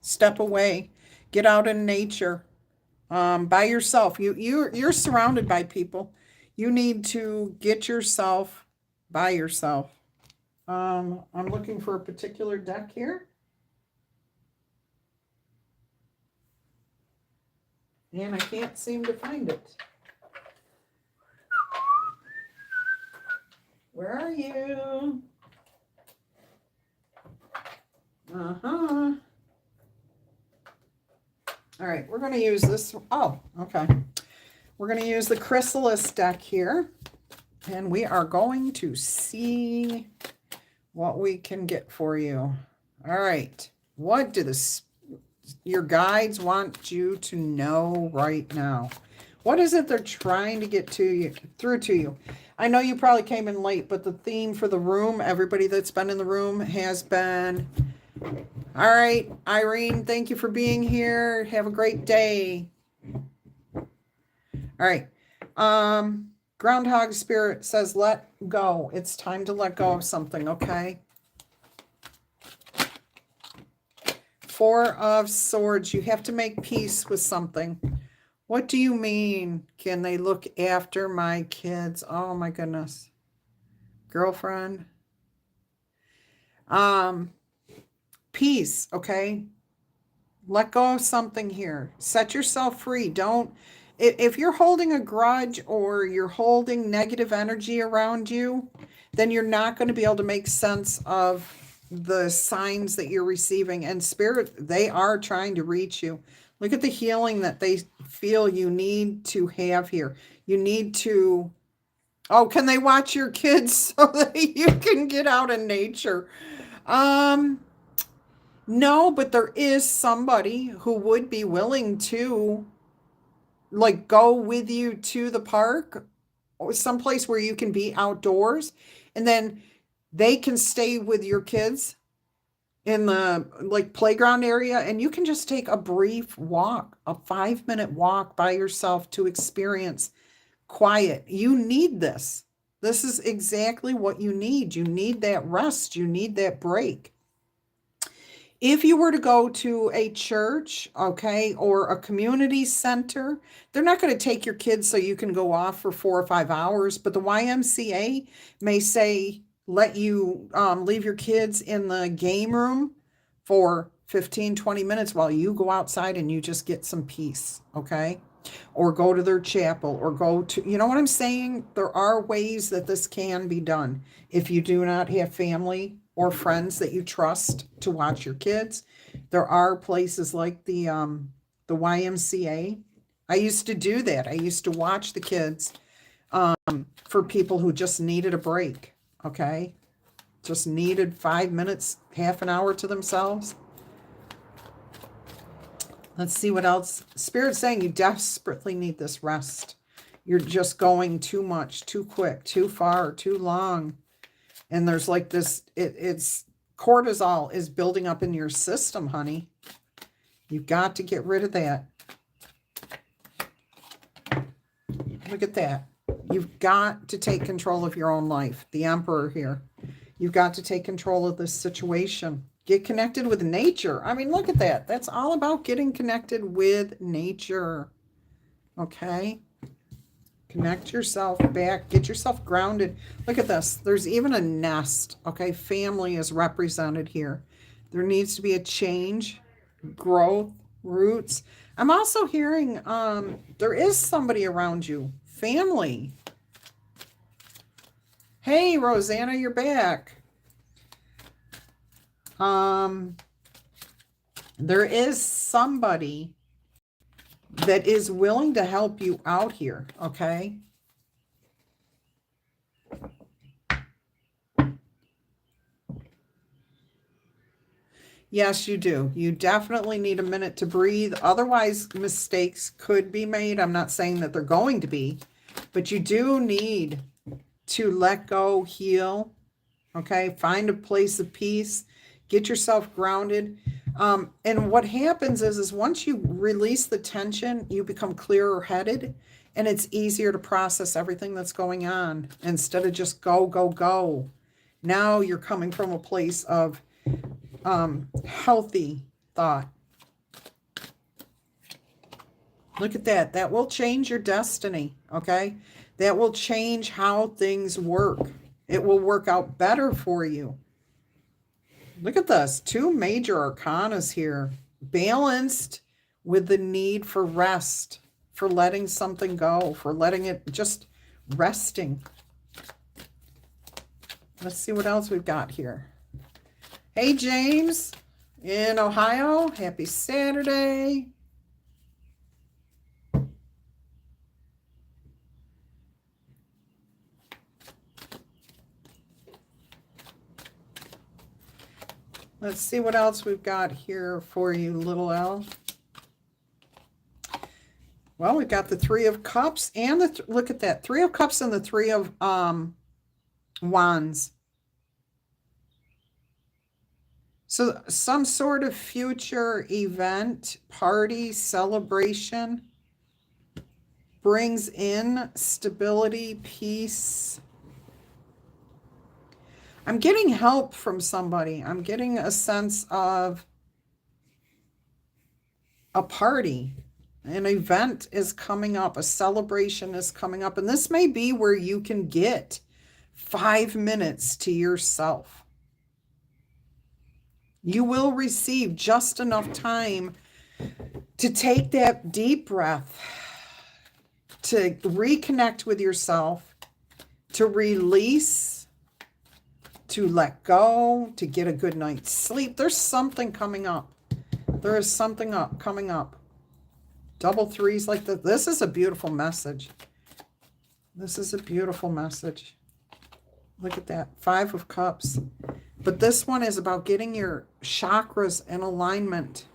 step away, get out in nature, by yourself. You're surrounded by people. You need to get yourself by yourself. I'm looking for a particular deck here. And I can't seem to find it. Where are you? Uh-huh. All right, we're going to use this. Oh, okay. We're going to use the Chrysalis deck here. And we are going to see what we can get for you. All right. What do your guides want you to know right now? What is it they're trying to get to you, through to you? I know you probably came in late, but the theme for the room, everybody that's been in the room has been, all right, Irene, thank you for being here. Have a great day. All right. Groundhog Spirit says, let go. It's time to let go of something, okay? Four of Swords. You have to make peace with something. What do you mean? Can they look after my kids? Oh my goodness. Girlfriend. Peace, okay? Let go of something here. Set yourself free. Don't, if you're holding a grudge or you're holding negative energy around you, then you're not going to be able to make sense of the signs that you're receiving. And Spirit, they are trying to reach you. Look at the healing that they feel you need to have here. You need to, oh, can they watch your kids so that you can get out in nature? No, but there is somebody who would be willing to like go with you to the park or someplace where you can be outdoors, and then they can stay with your kids in the like playground area, and you can just take a brief walk, a 5-minute walk by yourself to experience quiet. You need this. This is exactly what you need. You need that rest. You need that break. If you were to go to a church, okay, or a community center, they're not going to take your kids so you can go off for 4 or 5 hours, but the YMCA may say, let you leave your kids in the game room for 15, 20 minutes while you go outside and you just get some peace, okay? Or go to their chapel or go to, you know what I'm saying? There are ways that this can be done. If you do not have family or friends that you trust to watch your kids, there are places like the YMCA. I used to do that. I used to watch the kids for people who just needed a break, okay? Just needed 5 minutes, half an hour to themselves. Let's see what else. Spirit's saying you desperately need this rest. You're just going too much, too quick, too far, too long. And there's like this, it's cortisol is building up in your system, honey. You've got to get rid of that. Look at that. You've got to take control of your own life. The Emperor here. You've got to take control of this situation. Get connected with nature. I mean, look at that. That's all about getting connected with nature. Okay? Connect yourself back. Get yourself grounded. Look at this. There's even a nest. Okay? Family is represented here. There needs to be a change, growth, roots. I'm also hearing there is somebody around you. Family. Hey, Rosanna, you're back. There is somebody that is willing to help you out here, okay? Yes, you do. You definitely need a minute to breathe. Otherwise, mistakes could be made. I'm not saying that they're going to be, but you do need to let go, heal, okay? Find a place of peace. Get yourself grounded. And what happens is once you release the tension, you become clearer headed, and it's easier to process everything that's going on instead of just go, go, go. Now you're coming from a place of healthy thought. Look at that. That will change your destiny, okay? That will change how things work. It will work out better for you. Look at this. 2 major arcanas here. Balanced with the need for rest, for letting something go, for letting it just resting. Let's see what else we've got here. Hey, James in Ohio. Happy Saturday. Let's see what else we've got here for you, little L. Well, we've got the 3 of Cups and the, look at that, 3 of Cups and the 3 of Wands. So some sort of future event, party, celebration. brings in stability, peace. I'm getting help from somebody. I'm getting a sense of a party. An event is coming up. A celebration is coming up. And this may be where you can get 5 minutes to yourself. You will receive just enough time to take that deep breath, to reconnect with yourself, to release, to let go, to get a good night's sleep. There's something coming up. There is something coming up. Double threes like this. This is a beautiful message. This is a beautiful message. Look at that. 5 of Cups. But this one is about getting your chakras in alignment.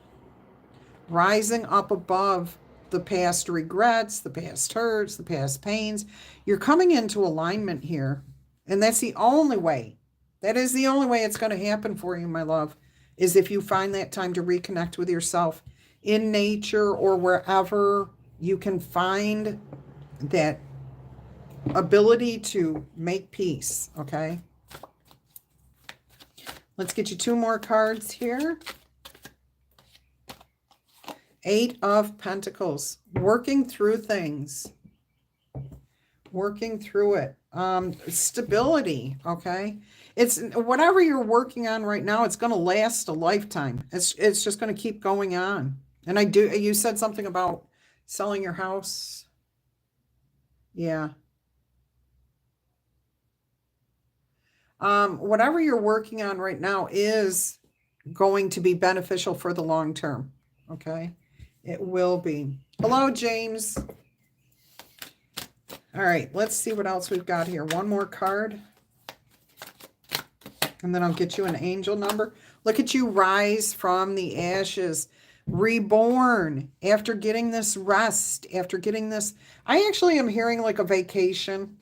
Rising up above the past regrets, the past hurts, the past pains. You're coming into alignment here. And that's the only way. That is the only way it's going to happen for you, my love, is if you find that time to reconnect with yourself in nature or wherever you can find that ability to make peace, okay? Let's get you 2 more cards here. 8 of Pentacles. Working through things. Working through it. Stability, okay? It's whatever you're working on right now, it's going to last a lifetime. It's just going to keep going on. And you said something about selling your house. Yeah. Whatever you're working on right now is going to be beneficial for the long term. Okay. It will be. Hello, James. All right. Let's see what else we've got here. One more card. And then I'll get you an angel number. Look at you rise from the ashes. Reborn after getting this rest, after getting this. I actually am hearing like a vacation.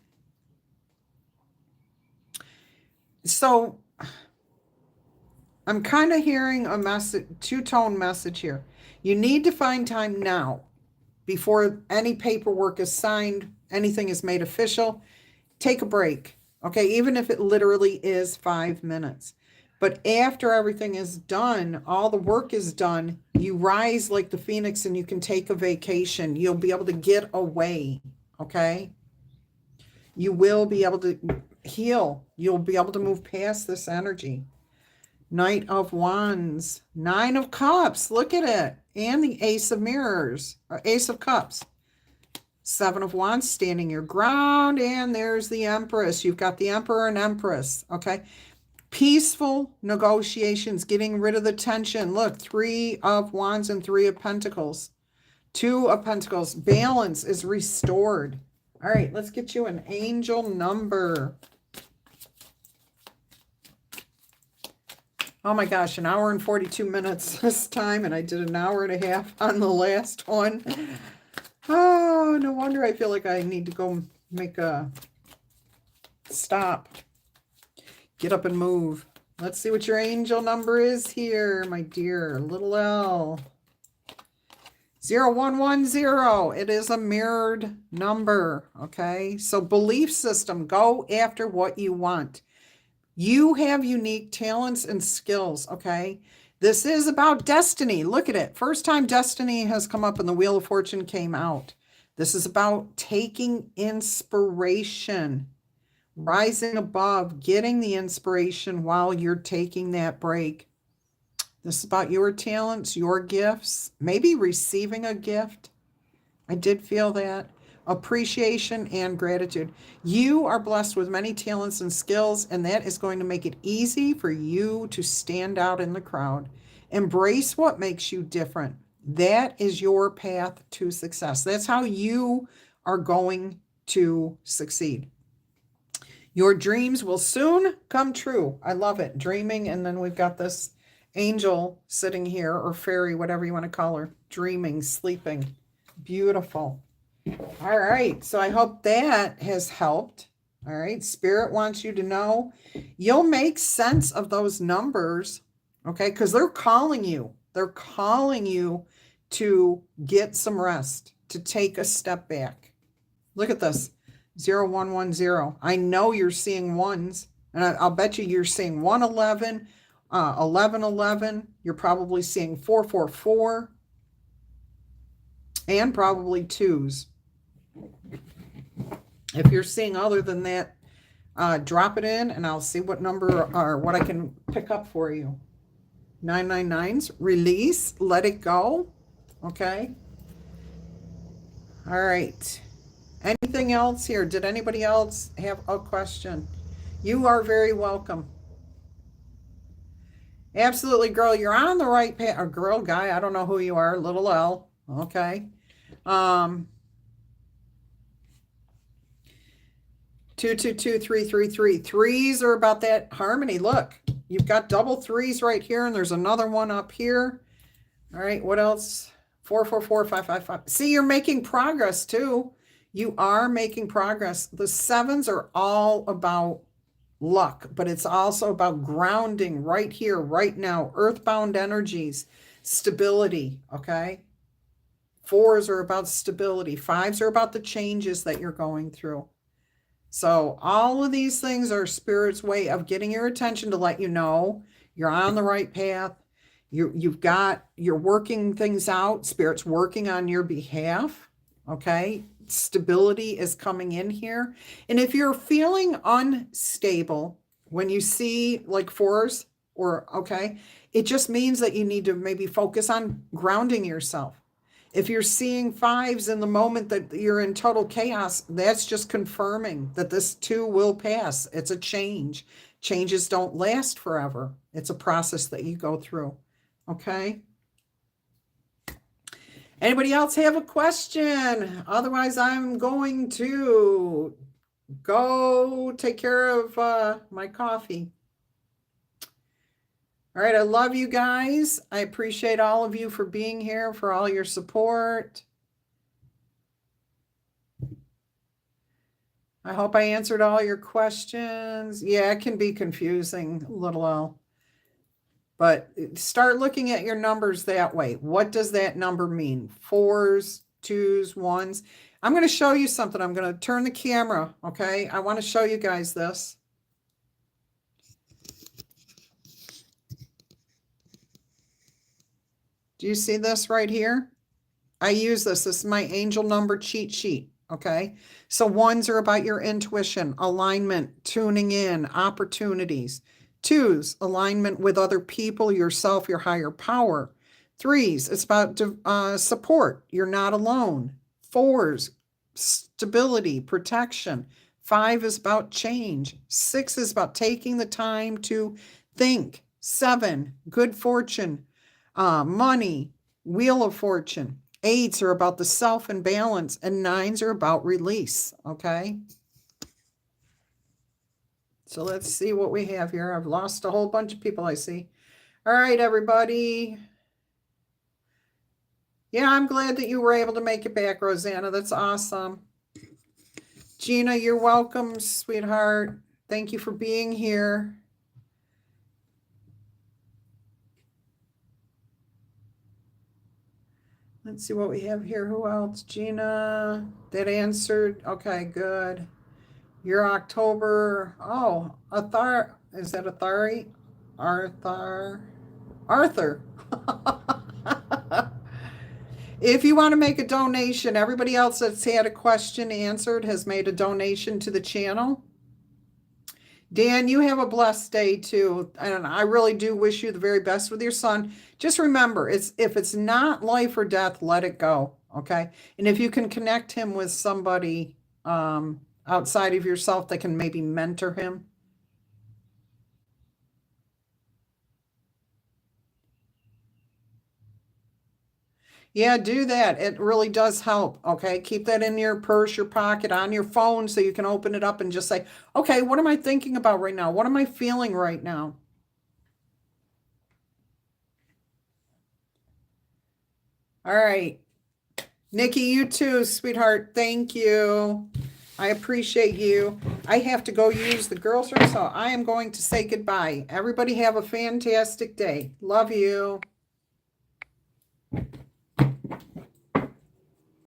So I'm kind of hearing a message, 2-tone message here. You need to find time now before any paperwork is signed, anything is made official. Take a break, okay? Even if it literally is 5 minutes. But after everything is done, all the work is done, you rise like the phoenix and you can take a vacation. You'll be able to get away, okay? You will be able to heal. You'll be able to move past this energy. Knight of Wands, 9 of Cups, look at it. And the Ace of Mirrors, or Ace of Cups. 7 of Wands, standing your ground, and there's the Empress. You've got the Emperor and Empress, okay? Peaceful negotiations, getting rid of the tension. Look, 3 of Wands and 3 of Pentacles. 2 of Pentacles, balance is restored. All right, let's get you an angel number. Oh my gosh, 1 hour and 42 minutes this time, and I did 1 hour and a half on the last one. Oh, no wonder I feel like I need to go make a stop. Get up and move. Let's see what your angel number is here, my dear. Little L. 0110. It is a mirrored number, okay? So belief system, go after what you want. You have unique talents and skills, okay? This is about destiny. Look at it. First time destiny has come up and the Wheel of Fortune came out. This is about taking inspiration, rising above, getting the inspiration while you're taking that break. This is about your talents, your gifts, maybe receiving a gift. I did feel that. Appreciation and gratitude. You are blessed with many talents and skills, and that is going to make it easy for you to stand out in the crowd. Embrace what makes you different. That is your path to success. That's how you are going to succeed. Your dreams will soon come true. I love it. Dreaming, and then we've got this angel sitting here, or fairy, whatever you want to call her, dreaming, sleeping. Beautiful. All right, so I hope that has helped. All right, Spirit wants you to know you'll make sense of those numbers, okay, because they're calling you. They're calling you to get some rest, to take a step back, Look at this. 0110. I know you're seeing ones. And I'll bet you're seeing 111, 1111. You're probably seeing 444. And probably twos. If you're seeing other than that, drop it in and I'll see what number or what I can pick up for you. 999s, release, let it go. Okay. All right. Anything else here? Did anybody else have a question? You are very welcome. Absolutely, girl. You're on the right path. Or girl, guy, I don't know who you are. Little L. Okay. 222333. Threes are about that harmony. Look, you've got double threes right here, and there's another one up here. All right, what else? 444555. See, you're making progress too. You are making progress. The sevens are all about luck, but it's also about grounding right here, right now, earthbound energies, stability, okay? Fours are about stability. Fives are about the changes that you're going through. So all of these things are Spirit's way of getting your attention to let you know you're on the right path. You're working things out. Spirit's working on your behalf. Okay. Stability is coming in here. And if you're feeling unstable when you see like fours okay, it just means that you need to maybe focus on grounding yourself. If you're seeing fives in the moment that you're in total chaos, that's just confirming that this too will pass. It's a change. Changes don't last forever. It's a process that you go through. Okay. Anybody else have a question? Otherwise, I'm going to go take care of my coffee. All right, I love you guys. I appreciate all of you for being here, for all your support. I hope I answered all your questions. Yeah, it can be confusing, little L. But start looking at your numbers that way. What does that number mean? Fours, twos, ones. I'm going to show you something. I'm going to turn the camera, okay? I want to show you guys this. Do you see this right here? I use this. This is my angel number cheat sheet, okay? So ones are about your intuition, alignment, tuning in, opportunities. Twos, alignment with other people, yourself, your higher power. Threes, it's about support. You're not alone. Fours, stability, protection. Five is about change. Six is about taking the time to think. Seven, good fortune. Money, wheel of fortune. Eights are about the self and balance, and nines are about release. Okay. So let's see what we have here. I've lost a whole bunch of people, I see. All right, everybody. Yeah, I'm glad that you were able to make it back, Rosanna. That's awesome. Gina, you're welcome, sweetheart. Thank you for being here. Let's see what we have here. Who else? Gina, that answered. Okay, good. You're October. Oh, Athar. Is that Athari? Arthur. If you want to make a donation, everybody else that's had a question answered has made a donation to the channel. Dan, you have a blessed day too. And I really do wish you the very best with your son. Just remember, if it's not life or death, let it go. Okay. And if you can connect him with somebody outside of yourself that can maybe mentor him. Yeah, do that. It really does help. Okay. Keep that in your purse, your pocket, on your phone so you can open it up and just say, okay, what am I thinking about right now? What am I feeling right now? All right. Nikki, you too, sweetheart. Thank you. I appreciate you. I have to go use the girls' room, so I am going to say goodbye. Everybody have a fantastic day. Love you.